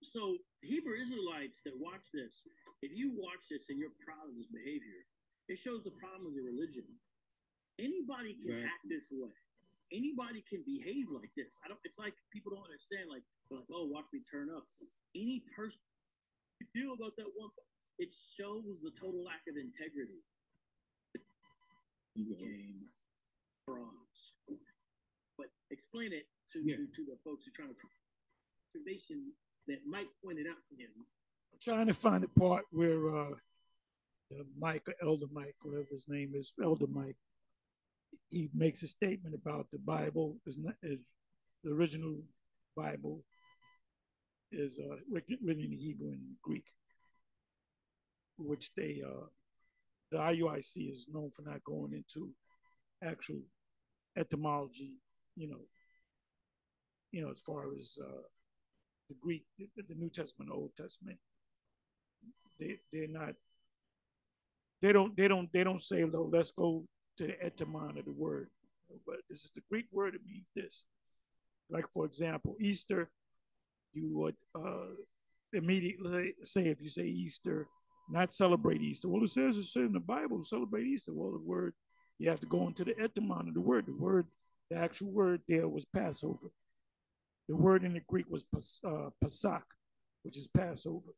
so Hebrew Israelites that watch this, if you watch this and you're proud of this behavior, it shows the problem of the religion. Anybody can act this way. anybody can behave like this. I don't. It's like people don't understand. Like they're like, oh, watch me turn up. Any person feel about that one. It shows the total lack of integrity. Game frauds. But explain it to the folks who are trying to observation that Mike pointed out to him. I'm trying to find the part where Mike or Elder Mike, whatever his name is, Elder Mike, he makes a statement about the Bible is the original Bible is written in Hebrew and Greek, which the IUIC is known for not going into actual etymology, as far as the Greek, the New Testament, the Old Testament. They're not. They don't say, "Oh, let's go to the etymon of the word." But this is the Greek word. It means this. Like, for example, Easter, you would immediately say, if you say Easter, not celebrate Easter. Well, it says in the Bible, celebrate Easter. Well, the word, you have to go into the etymon of the word. The actual word there was Passover. The word in the Greek was Pasach, which is Passover.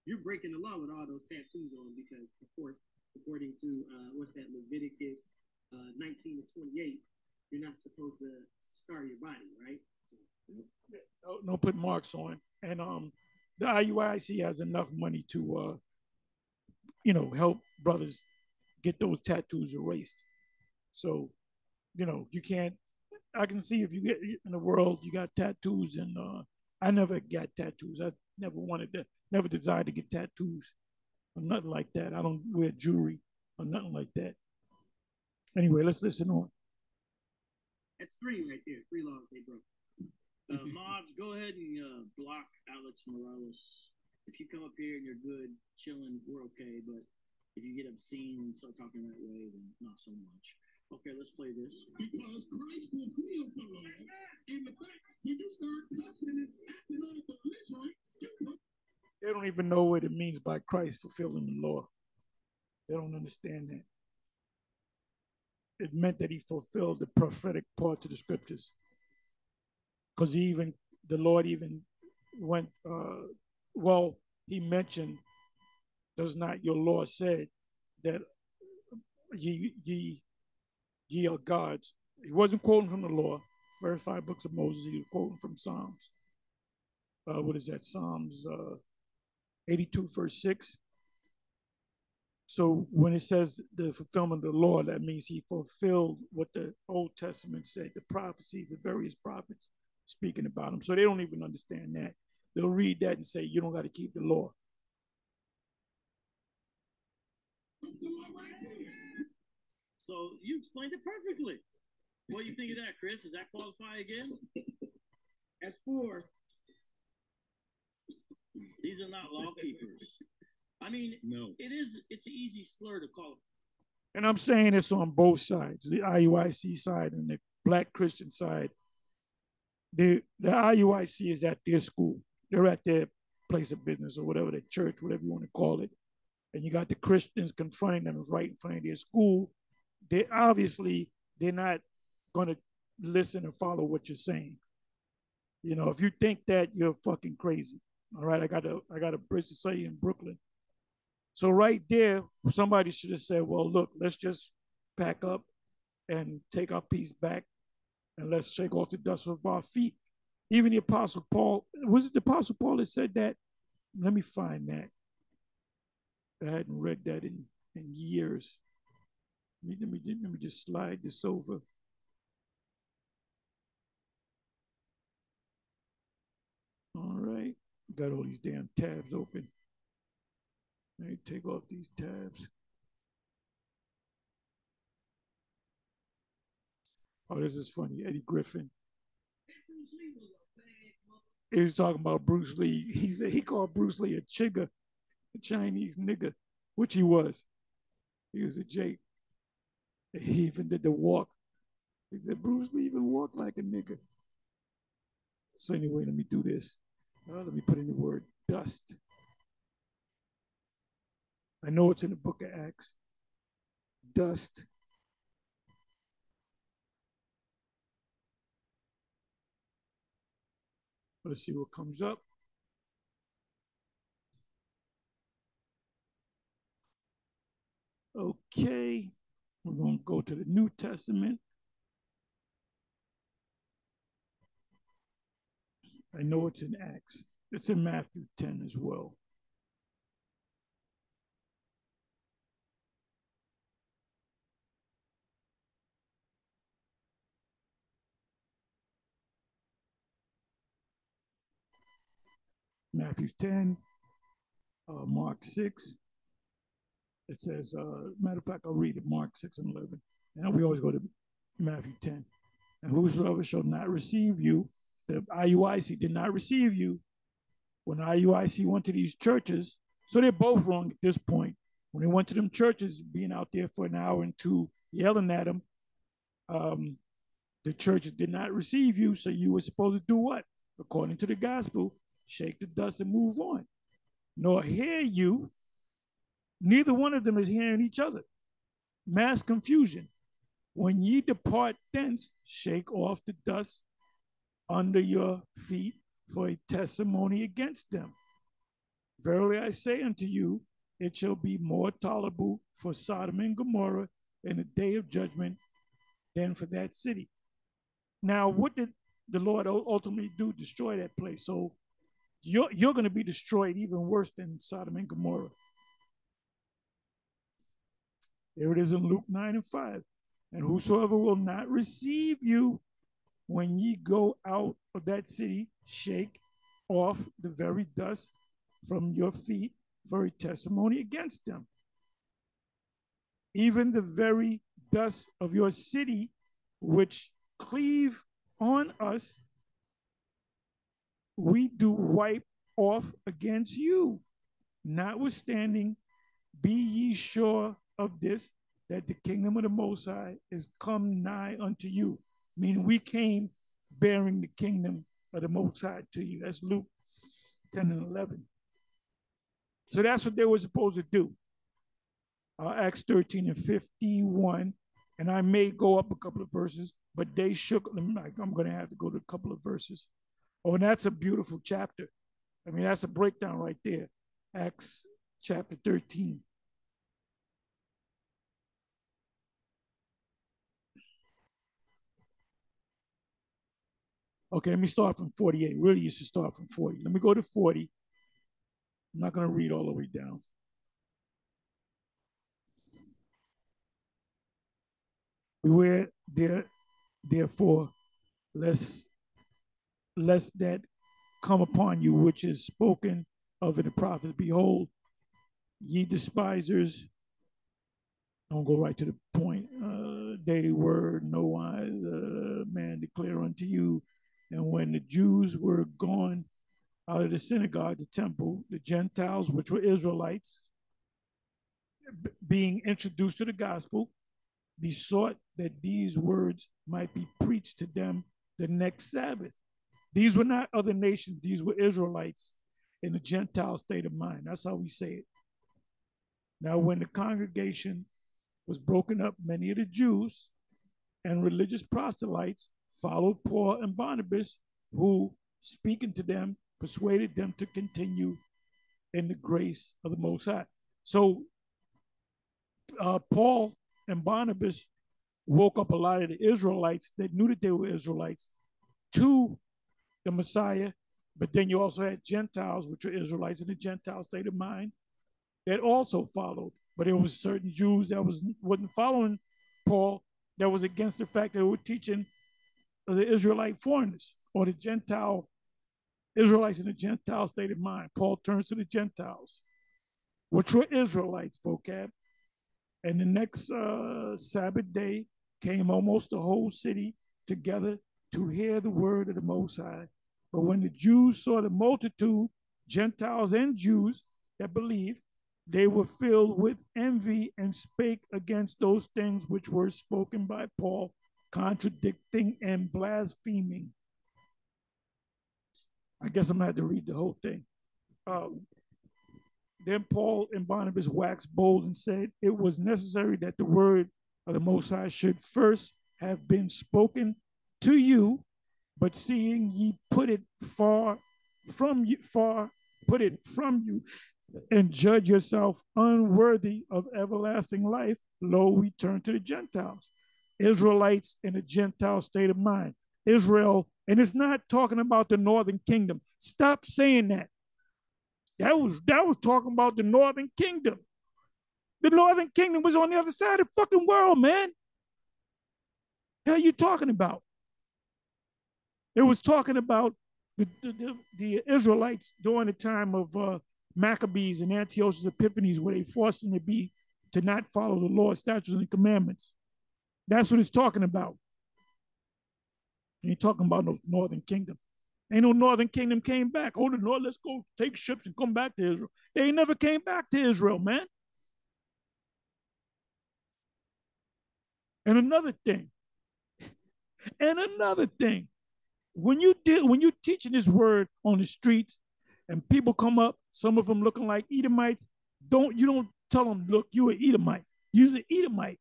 You're breaking the law with all those tattoos on because, of course, according to what's that, Leviticus 19 to 28, you're not supposed to scar your body, right? So, no put marks on. And the IUIC has enough money to, help brothers get those tattoos erased. So, you can't. I can see if you get in the world, you got tattoos, and I never got tattoos. I never wanted to, never desired to get tattoos or nothing like that. I don't wear jewelry or nothing like that. Anyway, let's listen on. That's 3 right there. 3 laws they broke. Mobs, go ahead and block Alex Morales. If you come up here and you're good, chilling, we're okay. But if you get obscene and start talking that way, then not so much. Okay, let's play this. Because Christ fulfilled the law. In the fact, when you start cussing and acting all belligerent, they don't even know what it means by Christ fulfilling the law. They don't understand that. It meant that he fulfilled the prophetic part of the scriptures. Because the Lord even went, he mentioned, does not your law say that ye are gods? He wasn't quoting from the law, first 5 books of Moses, he was quoting from Psalms. What is that? Psalms 82, verse 6. So when it says the fulfillment of the law, that means he fulfilled what the Old Testament said, the prophecies, the various prophets speaking about him. So they don't even understand that. They'll read that and say, you don't got to keep the law. So you explained it perfectly. What do you think of that, Chris? Does that qualify again? As for these are not law keepers. I mean, No. It's an easy slur to call. And I'm saying this on both sides, the IUIC side and the Black Christian side. The IUIC is at their school. They're at their place of business or whatever, their church, whatever you want to call it. And you got the Christians confronting them right in front of their school. They're not going to listen and follow what you're saying. If you think that, you're fucking crazy. All right, I got a bridge to say in Brooklyn. So right there, somebody should have said, well, look, let's just pack up and take our piece back and let's shake off the dust of our feet. Even the Apostle Paul, was it the Apostle Paul that said that? Let me find that. I hadn't read that in years. Let me just slide this over. All right, got all these damn tabs open. Let me take off these tabs. Oh, this is funny. Eddie Griffin. He was talking about Bruce Lee. He called Bruce Lee a chigga, a Chinese nigga, which he was. He was a Jake. He even did the walk. He said Bruce Lee even walked like a nigga. So anyway, let me do this. Let me put in the word dust. I know it's in the book of Acts. Dust. Let's see what comes up. Okay, we're going to go to the New Testament. I know it's in Acts. It's in Matthew 10 as well. Matthew 10, Mark 6. It says, matter of fact, I'll read it, Mark 6 and 11. And we always go to Matthew 10. And whosoever shall not receive you, the IUIC did not receive you. When IUIC went to these churches, so they're both wrong at this point. When they went to them churches, being out there for an hour and two, yelling at them, the churches did not receive you, so you were supposed to do what? According to the gospel, shake the dust and move on. Nor hear you. Neither one of them is hearing each other. Mass confusion. When ye depart thence, shake off the dust under your feet for a testimony against them. Verily I say unto you, it shall be more tolerable for Sodom and Gomorrah in the day of judgment than for that city. Now, what did the Lord ultimately do? Destroy that place. So you're going to be destroyed even worse than Sodom and Gomorrah. There it is in Luke 9 and 5. And whosoever will not receive you when ye go out of that city, shake off the very dust from your feet for a testimony against them. Even the very dust of your city, which cleave on us, we do wipe off against you. Notwithstanding, be ye sure of this, that the kingdom of the Most High is come nigh unto you. Meaning we came bearing the kingdom of the Most High to you. That's Luke 10 and 11. So that's what they were supposed to do. Acts 13 and 51. And I may go up a couple of verses, but they shook. I'm going to have to go to a couple of verses. Oh, and that's a beautiful chapter. I mean, that's a breakdown right there. Acts chapter 13. Okay, let me start from 48. Really, you should start from 40. Let me go to 40. I'm not going to read all the way down. Beware there, therefore, lest that come upon you, which is spoken of in the prophets. Behold, ye despisers, I'll go right to the point. They were no wise man declare unto you. And when the Jews were gone out of the synagogue, the temple, the Gentiles, which were Israelites, being introduced to the gospel, besought that these words might be preached to them the next Sabbath. These were not other nations. These were Israelites in the Gentile state of mind. That's how we say it. Now, when the congregation was broken up, many of the Jews and religious proselytes followed Paul and Barnabas, who, speaking to them, persuaded them to continue in the grace of the Most High. So Paul and Barnabas woke up a lot of the Israelites that knew that they were Israelites to the Messiah, but then you also had Gentiles, which are Israelites in the Gentile state of mind, that also followed. But there was certain Jews that wasn't following Paul, that was against the fact that they were teaching the Israelite foreigners or the Gentile Israelites in the Gentile state of mind. Paul turns to the Gentiles, which were Israelites, vocab. And the next Sabbath day came almost the whole city together to hear the word of the Most High. But when the Jews saw the multitude, Gentiles and Jews that believed, they were filled with envy and spake against those things which were spoken by Paul, contradicting and blaspheming. I guess I'm going to have to read the whole thing. Then Paul and Barnabas waxed bold and said, it was necessary that the word of the Most High should first have been spoken to you, But seeing ye put it put it from you, and judge yourself unworthy of everlasting life, lo, we turn to the Gentiles. Israelites in a Gentile state of mind. Israel, and it's not talking about the northern kingdom. Stop saying that. That was talking about the northern kingdom. The northern kingdom was on the other side of the fucking world, man. What are you talking about? It was talking about the Israelites during the time of Maccabees and Antiochus Epiphanes, where they forced them to not follow the law, statutes, and commandments. That's what it's talking about. Ain't talking about no northern kingdom. Ain't no northern kingdom came back. Oh, the Lord, let's go take ships and come back to Israel. They ain't never came back to Israel, man. And another thing, when you teaching this word on the streets and people come up, some of them looking like Edomites, you don't tell them, look, you an Edomite. You're an Edomite.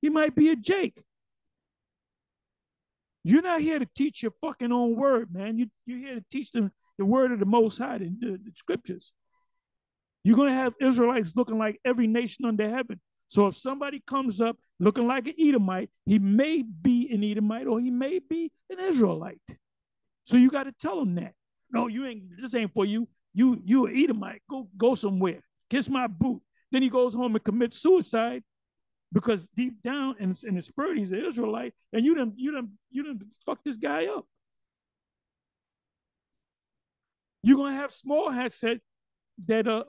He might be a Jake. You're not here to teach your fucking own word, man. You're here to teach them the word of the Most High, the scriptures. You're going to have Israelites looking like every nation under heaven. So if somebody comes up looking like an Edomite, he may be an Edomite or he may be an Israelite. So you got to tell them that. No, this ain't for you. You an Edomite. Go somewhere. Kiss my boot. Then he goes home and commits suicide because deep down in the spirit he's an Israelite, and you done fuck this guy up. You're gonna have small hats that are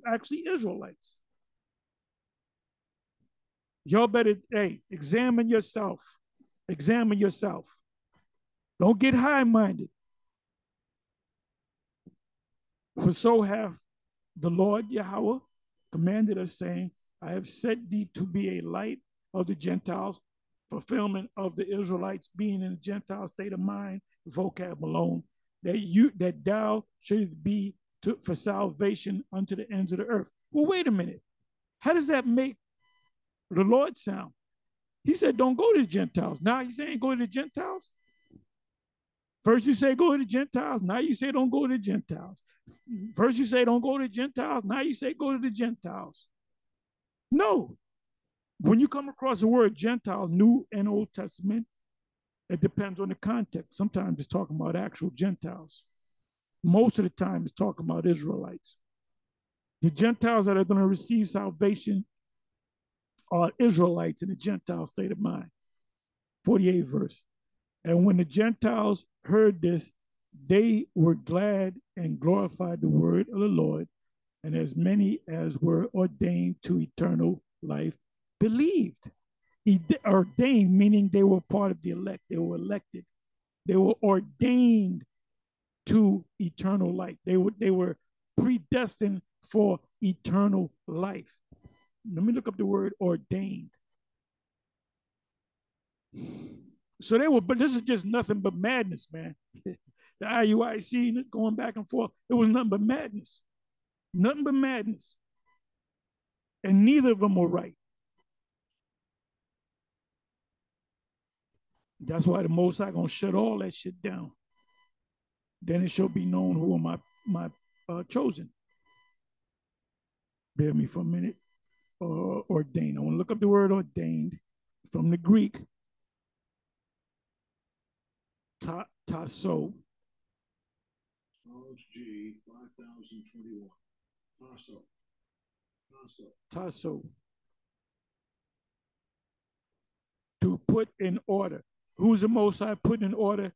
actually Israelites. Y'all better, examine yourself. Examine yourself. Don't get high-minded. For so hath the Lord Yahweh commanded us, saying, I have set thee to be a light of the Gentiles, fulfillment of the Israelites being in a Gentile state of mind, vocab alone, that thou shouldst be for salvation unto the ends of the earth. Well, wait a minute. How does that make the Lord sound? He said, don't go to the Gentiles. Now he's saying go to the Gentiles. First you say go to the Gentiles. Now you say don't go to the Gentiles. First you say don't go to the Gentiles. Now you say go to the Gentiles. No. When you come across the word Gentile, New and Old Testament, it depends on the context. Sometimes it's talking about actual Gentiles. Most of the time it's talking about Israelites. The Gentiles that are going to receive salvation are Israelites in the Gentile state of mind. 48th verse. And when the Gentiles heard this, they were glad and glorified the word of the Lord. And as many as were ordained to eternal life believed. Ordained, meaning they were part of the elect. They were elected. They were ordained to eternal life. They were predestined for eternal life. Let me look up the word ordained. So but this is just nothing but madness, man. The IUIC going back and forth. It was nothing but madness. Nothing but madness. And neither of them were right. That's why the Most High gonna shut all that shit down. Then it shall be known who are my chosen. Bear me for a minute. Ordained. I want to look up the word ordained from the Greek. Tasso. Charles G. 5021. Tasso. To put in order. Who's the Most High put in order?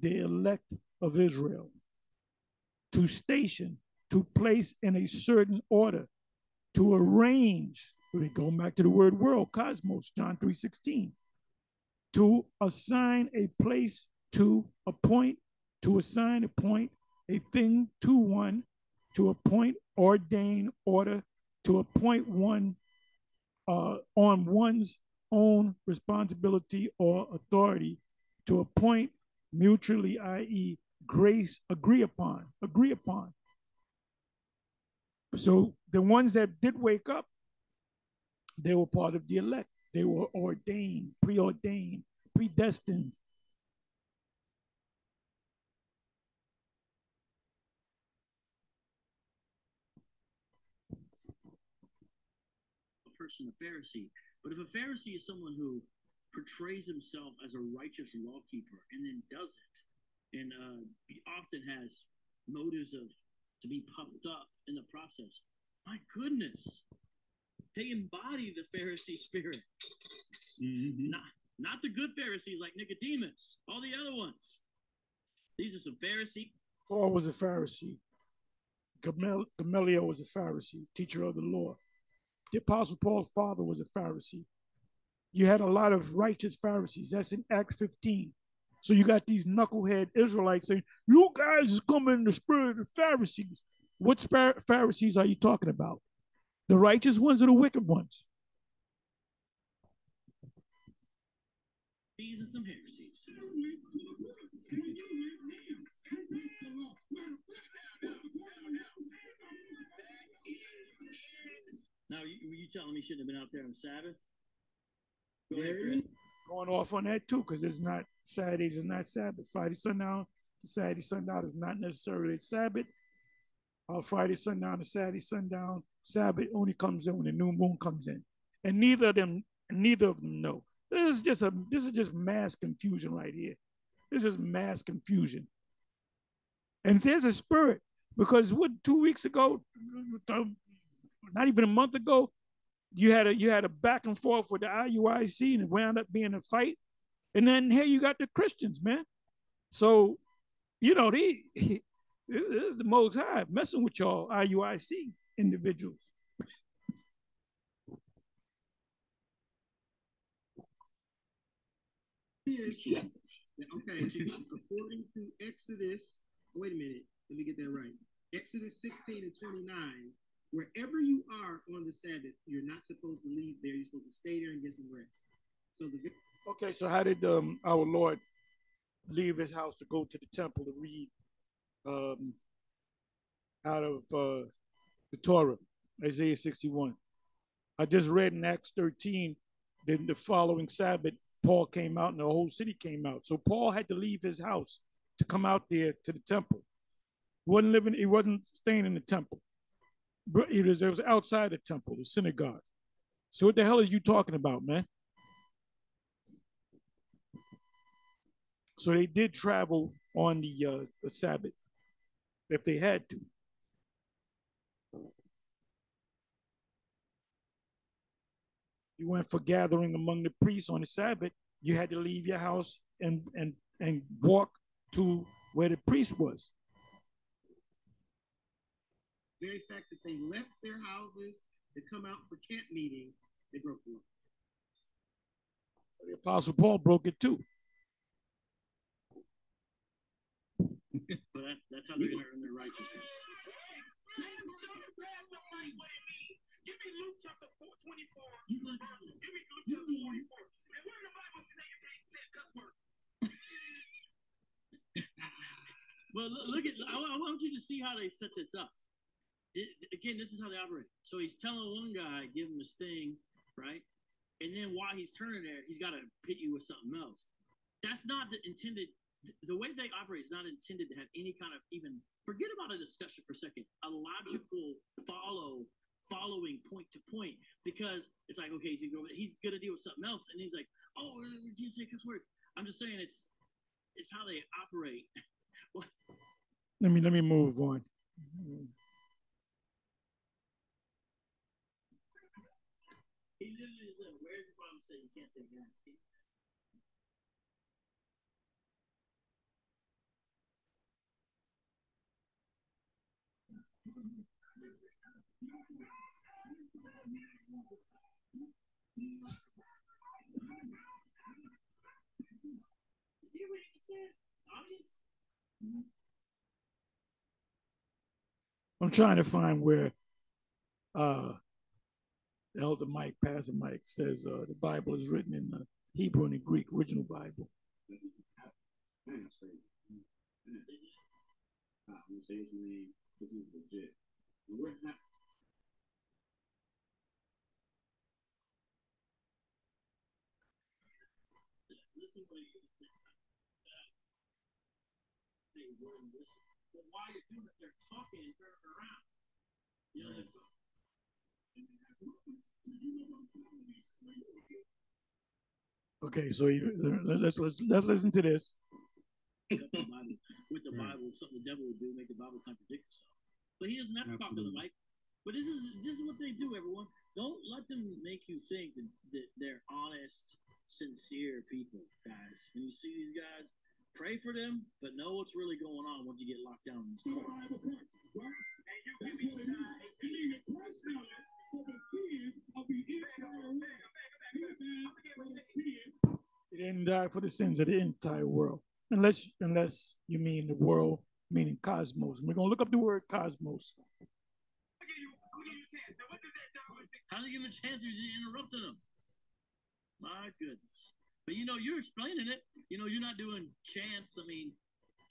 The elect of Israel. To station, to place in a certain order, to arrange. We're going back to the word world, cosmos, John 3:16. To assign a place, to appoint, to assign a point, a thing to one, to appoint, ordain, order, to appoint one on one's own responsibility or authority, to appoint mutually, i.e., grace, agree upon. So the ones that did wake up, they were part of the elect. They were ordained, preordained, predestined. person a Pharisee. But if a Pharisee is someone who portrays himself as a righteous lawkeeper and then doesn't, and he often has motives of to be puffed up in the process, my goodness, they embody the Pharisee spirit. Mm-hmm. Not the good Pharisees like Nicodemus, all the other ones. These are some Pharisees. Paul was a Pharisee. Gamaliel was a Pharisee, teacher of the law. The Apostle Paul's father was a Pharisee. You had a lot of righteous Pharisees. That's in Acts 15. So you got these knucklehead Israelites saying, you guys is coming in the spirit of the Pharisees. What Pharisees are you talking about? The righteous ones or the wicked ones? These are some heresies. Now, were you telling me you shouldn't have been out there on Sabbath? Go ahead, Chris. Going off on that too, because it's not Saturdays, is not Sabbath. Friday sundown to Saturday sundown is not necessarily Sabbath. Friday sundown to Saturday sundown, Sabbath only comes in when the new moon comes in, and neither of them know. This is just mass confusion right here. This is mass confusion, and there's a spirit because 2 weeks ago, not even a month ago, you had a back and forth with the IUIC and it wound up being a fight. And then here you got the Christians, man. So, this is the Most High messing with y'all IUIC individuals. Okay, according to Exodus, wait a minute, let me get that right. Exodus 16 and 29, wherever you are on the Sabbath, you're not supposed to leave there. You're supposed to stay there and get some rest. So how did our Lord leave his house to go to the temple to read out of the Torah, Isaiah 61? I just read in Acts 13, then the following Sabbath, Paul came out and the whole city came out. So Paul had to leave his house to come out there to the temple. He wasn't staying in the temple. It was outside the temple, the synagogue. So what the hell are you talking about, man? So they did travel on the Sabbath if they had to. You went for gathering among the priests on the Sabbath. You had to leave your house and walk to where the priest was. The very fact that they left their houses to come out for camp meeting, they broke the law. The Apostle Paul broke it too. But that's how they're going to earn their righteousness. Give me Luke chapter 4:24. Give me Luke chapter 44. And where the Bible say you can't say cuss words? Well, look at. I want you to see how they set this up. Again, this is how they operate. So he's telling one guy, give him his thing, right? And then while he's turning there, he's got to hit you with something else. That's not intended. The way they operate is not intended to have any kind of even. Forget about a discussion for a second. A logical following point to point, because it's like, okay, he's gonna deal with something else, and he's like, oh, we can't say cuss word. I'm just saying it's how they operate. Let me move on. He literally said, where's the Bible say you can't say nasty? I'm trying to find where Elder Mike, Pastor Mike says the Bible is written in the Hebrew and the Greek, original Bible. You say his name, this is legit. We're not. But while you're doing it, they're talking and turning around. You know, that's all. Okay, so let's listen to this. With the Bible, something the devil would do, make the Bible contradict itself. But he doesn't have to talk to the mic. But this is what they do, everyone. Don't let them make you think that they're honest, sincere people, guys. When you see these guys, pray for them, but know what's really going on once you get locked down in this court. He didn't die for the sins of the entire world, unless you mean the world, meaning cosmos. We're gonna look up the word cosmos. How do you give him a chance if you interrupted him? My goodness. But you're explaining it. You're not doing chants. I mean,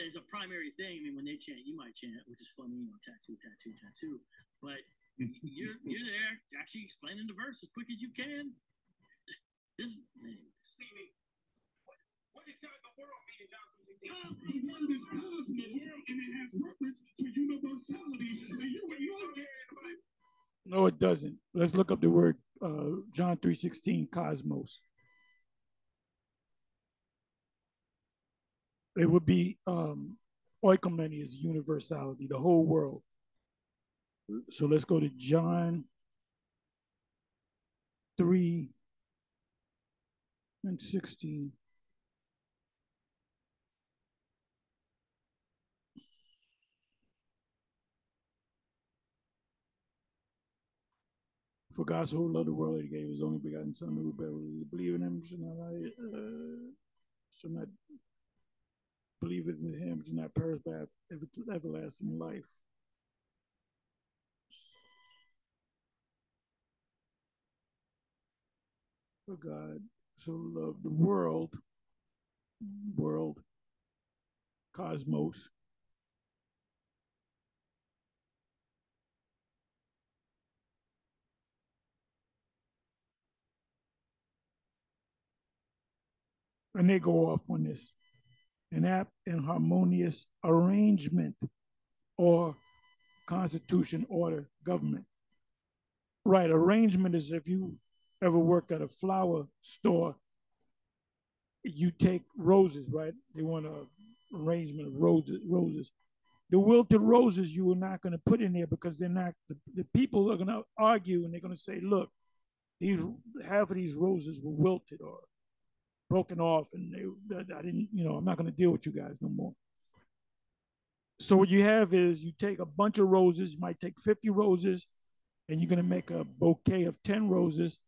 as a primary thing. I mean, when they chant, you might chant, which is funny, tattoo, tattoo, tattoo. But you're there actually explaining the verse as quick as you can. This man. What inside the world mean in John 3:16? The word is cosmos, and it has reference to universality. And you would know that in the Bible. No, it doesn't. Let's look up the word John 3:16, cosmos. It would be oikomeni is universality, the whole world. So let's go to John 3:16. For God so loved the world that he gave his only begotten Son, who believe in him should not believe it in him, should not perish by everlasting life. For God so loved the world, cosmos. And they go off on this. An apt and harmonious arrangement or constitution, order, government. Right, arrangement is if you ever work at a flower store, you take roses, right? They want an arrangement of roses. The wilted roses you are not going to put in there because they're not, the people are going to argue and they're going to say, look, half of these roses were wilted or broken off, and I didn't, I'm not going to deal with you guys no more. So what you have is you take a bunch of roses, you might take 50 roses, and you're going to make a bouquet of 10 roses.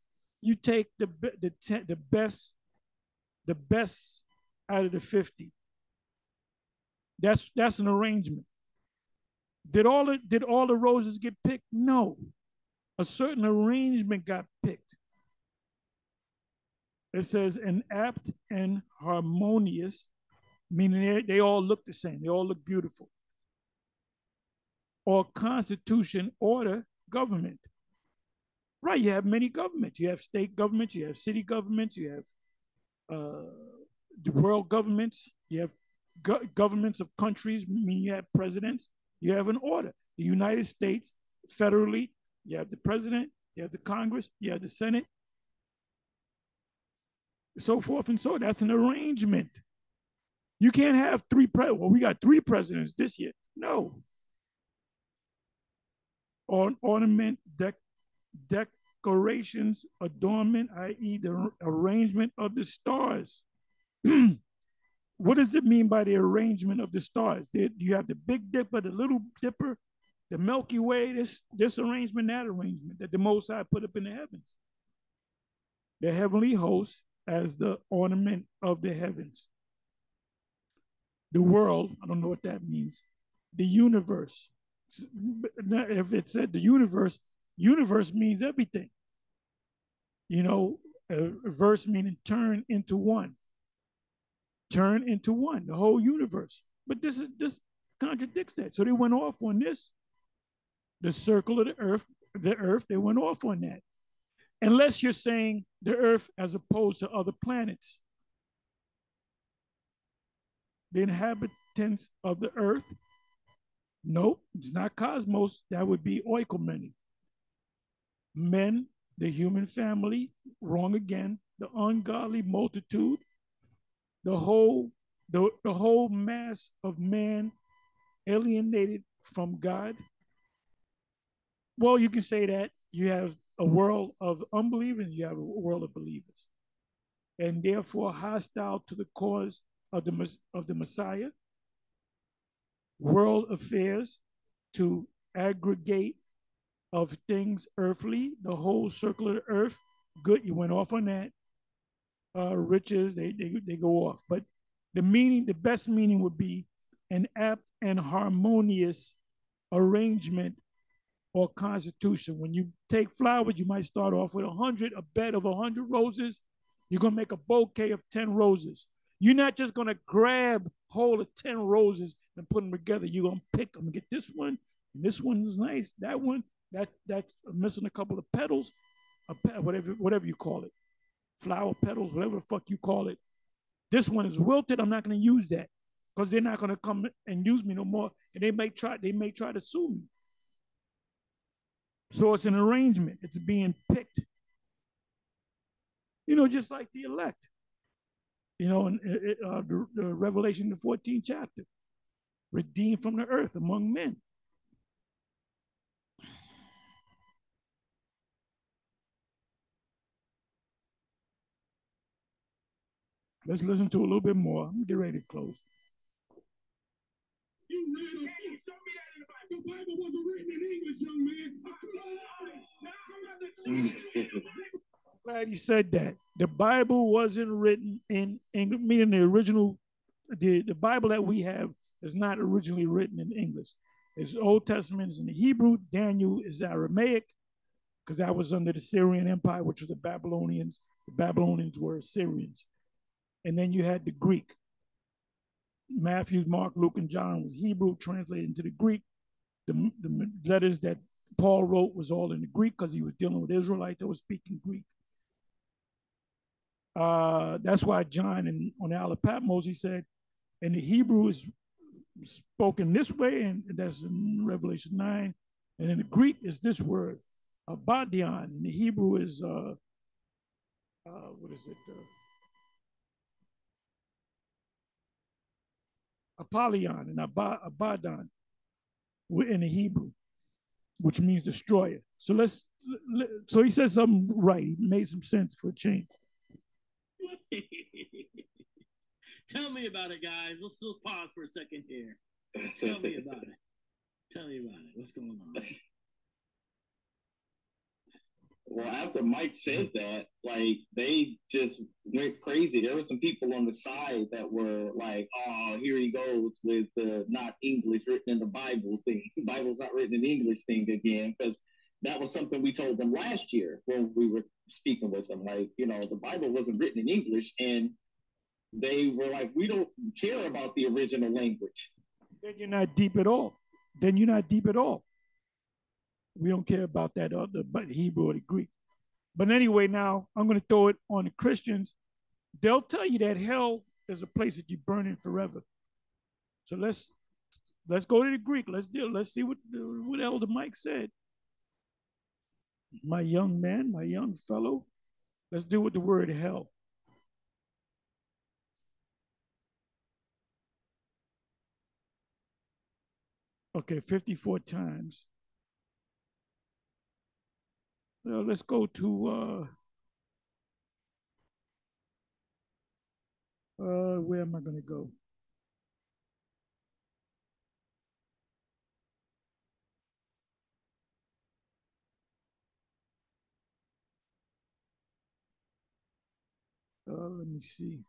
You take the best out of the 50. That's an arrangement. Did all the roses get picked? No. A certain arrangement got picked. It says an apt and harmonious, meaning they all look the same. They all look beautiful. Or constitution, order, government. Right, you have many governments. You have state governments, you have city governments, you have the world governments, you have governments of countries, meaning you have presidents, you have an order. The United States, federally, you have the president, you have the Congress, you have the Senate, so forth and so on. That's an arrangement. You can't have we got 3 presidents this year. No. Ornament, decorations, adornment, i.e. the arrangement of the stars. What does it mean by the arrangement of the stars? You have the Big Dipper, the Little Dipper, the Milky Way, this arrangement, that arrangement that the Most High put up in the heavens. The heavenly host as the ornament of the heavens. The world, I don't know what that means. The universe. If it said the universe means everything. A verse meaning turn into one. Turn into one, the whole universe. But this contradicts that. So they went off on this. The circle of the earth, they went off on that. Unless you're saying the earth as opposed to other planets. The inhabitants of the earth. Nope, it's not cosmos. That would be oikomeni. Men the human family, wrong again, the ungodly multitude, the whole mass of man alienated from God. Well, you can say that you have a world of unbelievers, you have a world of believers, and therefore hostile to the cause of the Messiah, world affairs to aggregate of things earthly, the whole circle of the earth. Good, you went off on that. Riches, they go off. But the best meaning would be an apt and harmonious arrangement or constitution. When you take flowers, you might start off with a bed of 100 roses. You're gonna make a bouquet of 10 roses. You're not just gonna grab hold of 10 roses and put them together. You're gonna pick them and get this one, and this one is nice. That one, that's missing a couple of petals, whatever you call it, flower petals, whatever the fuck you call it. This one is wilted. I'm not gonna use that because they're not gonna come and use me no more, and they may try to sue me. So it's an arrangement. It's being picked. Just like the elect. In the Revelation, the 14th chapter, redeemed from the earth among men. Let's listen to a little bit more. I'm get ready to close. You read a book. Show me that in the Bible. The Bible wasn't written in English, young man. I'm glad he said that. The Bible wasn't written in English, meaning the original, the Bible that we have is not originally written in English. It's Old Testament is in the Hebrew. Daniel is Aramaic, because that was under the Syrian Empire, which was the Babylonians. The Babylonians were Assyrians. And then you had the Greek. Matthew, Mark, Luke, and John was Hebrew, translated into the Greek. The letters that Paul wrote was all in the Greek because he was dealing with Israelites that were speaking Greek. That's why John on the Isle of Patmos, he said, and the Hebrew is spoken this way, and that's in Revelation 9. And in the Greek is this word, abadion. And the Hebrew is, what is it? Apollyon and Abaddon in the Hebrew, which means destroyer. So he said something right. He made some sense for a change. Tell me about it, guys. Let's pause for a second here. Tell me about it. Tell me about it. What's going on? Well, after Mike said that, like, they just went crazy. There were some people on the side that were like, oh, here he goes with the not English written in the Bible thing. The Bible's not written in English thing again, because that was something we told them last year when we were speaking with them. Like, the Bible wasn't written in English, and they were like, we don't care about the original language. Then you're not deep at all. We don't care about that other, but Hebrew or the Greek. But anyway, now I'm going to throw it on the Christians. They'll tell you that hell is a place that you burn in forever. So let's go to the Greek. Let's see what Elder Mike said. My young man, my young fellow, let's deal with the word hell. Okay, 54 times. Let's go to where am I going to go? Let me see.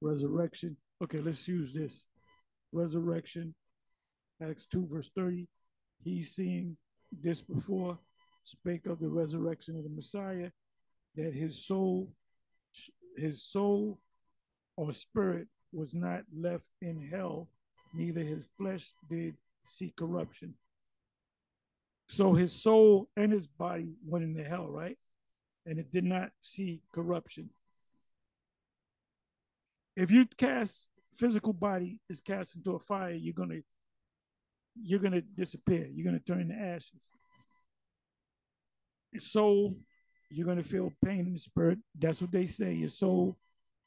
Resurrection. Okay, let's use this. Resurrection, Acts 2, verse 30. He's seeing this before, spake of the resurrection of the Messiah, that his soul or spirit was not left in hell, neither his flesh did see corruption. So his soul and his body went into hell, right? and it did not see corruption. If you cast physical body is cast into a fire, you're gonna disappear. You're gonna turn to ashes. Your soul, you're gonna feel pain in the spirit. That's what they say. Your soul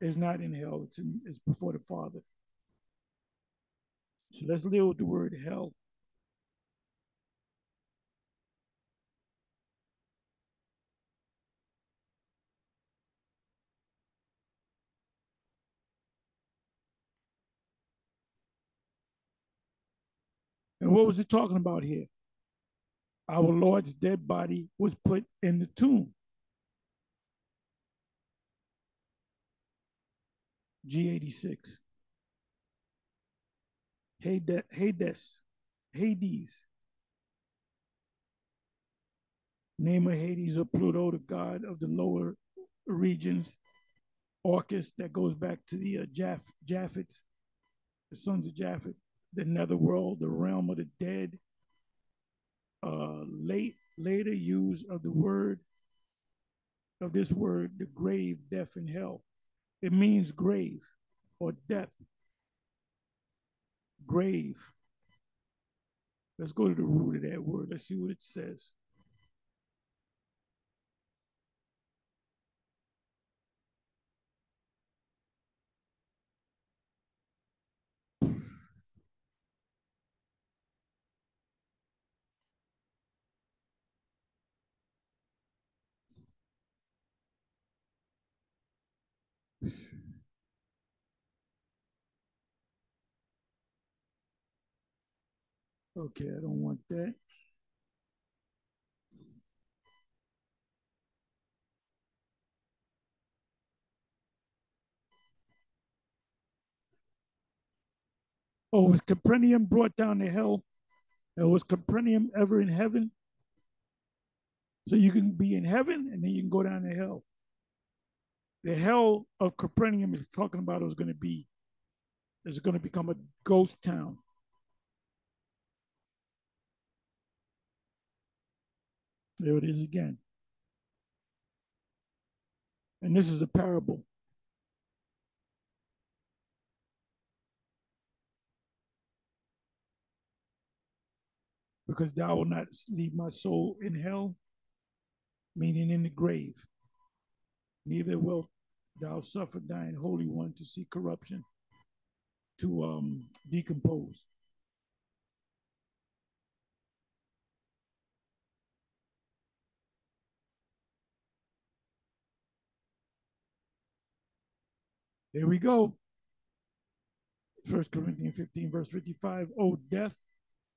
is not in hell. It's before the Father. So let's deal with the word hell. And what was it talking about here? Our Lord's dead body was put in the tomb. G86. Hades. Hades. Name of Hades or Pluto, the god of the lower regions. Orcus, that goes back to the Japhets, the sons of Japhet. The netherworld, the realm of the dead. Later use of this word, the grave, death, and hell. It means grave or death. Grave. Let's go to the root of that word. Let's see what it says. Okay, I don't want that. Oh, was Capernaum brought down to hell? And was Capernaum ever in heaven? So you can be in heaven and then you can go down to hell. The hell of Capernaum is talking about is going to become a ghost town. There it is again. And this is a parable. Because thou will not leave my soul in hell, meaning in the grave. Neither will thou suffer thine Holy One to see corruption, to decompose. There we go. 1 Corinthians 15, verse 55. O death,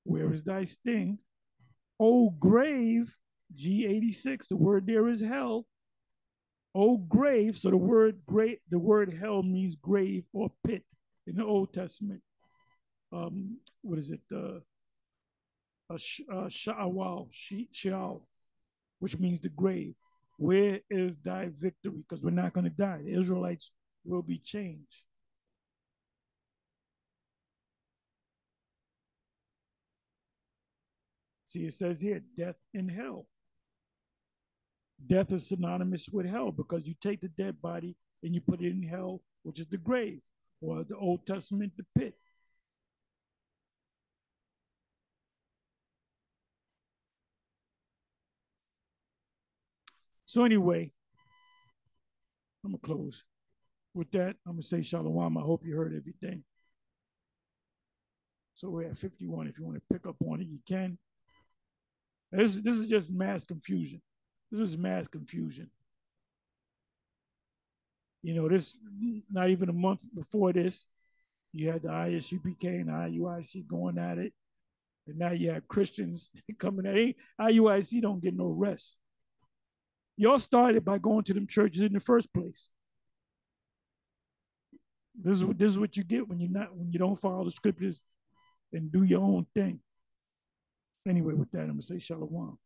where is thy sting? O grave, G86, the word there is hell. O grave, so the word hell means grave or pit in the Old Testament. What is it? Sheol, which means the grave. Where is thy victory? Because we're not going to die. The Israelites will be changed. See, it says here, death and hell. Death is synonymous with hell because you take the dead body and you put it in hell, which is the grave, or the Old Testament, the pit. So anyway, I'm going to close. With that, I'm going to say shalom. I hope you heard everything. So we're at 51. If you want to pick up on it, you can. This is just mass confusion. This was mass confusion. You know, this not even a month before this, you had the ISUPK and the IUIC going at it. And now you have Christians coming at it. IUIC don't get no rest. Y'all started by going to them churches in the first place. This is what you get when you don't follow the scriptures and do your own thing. Anyway, with that, I'm gonna say shalom.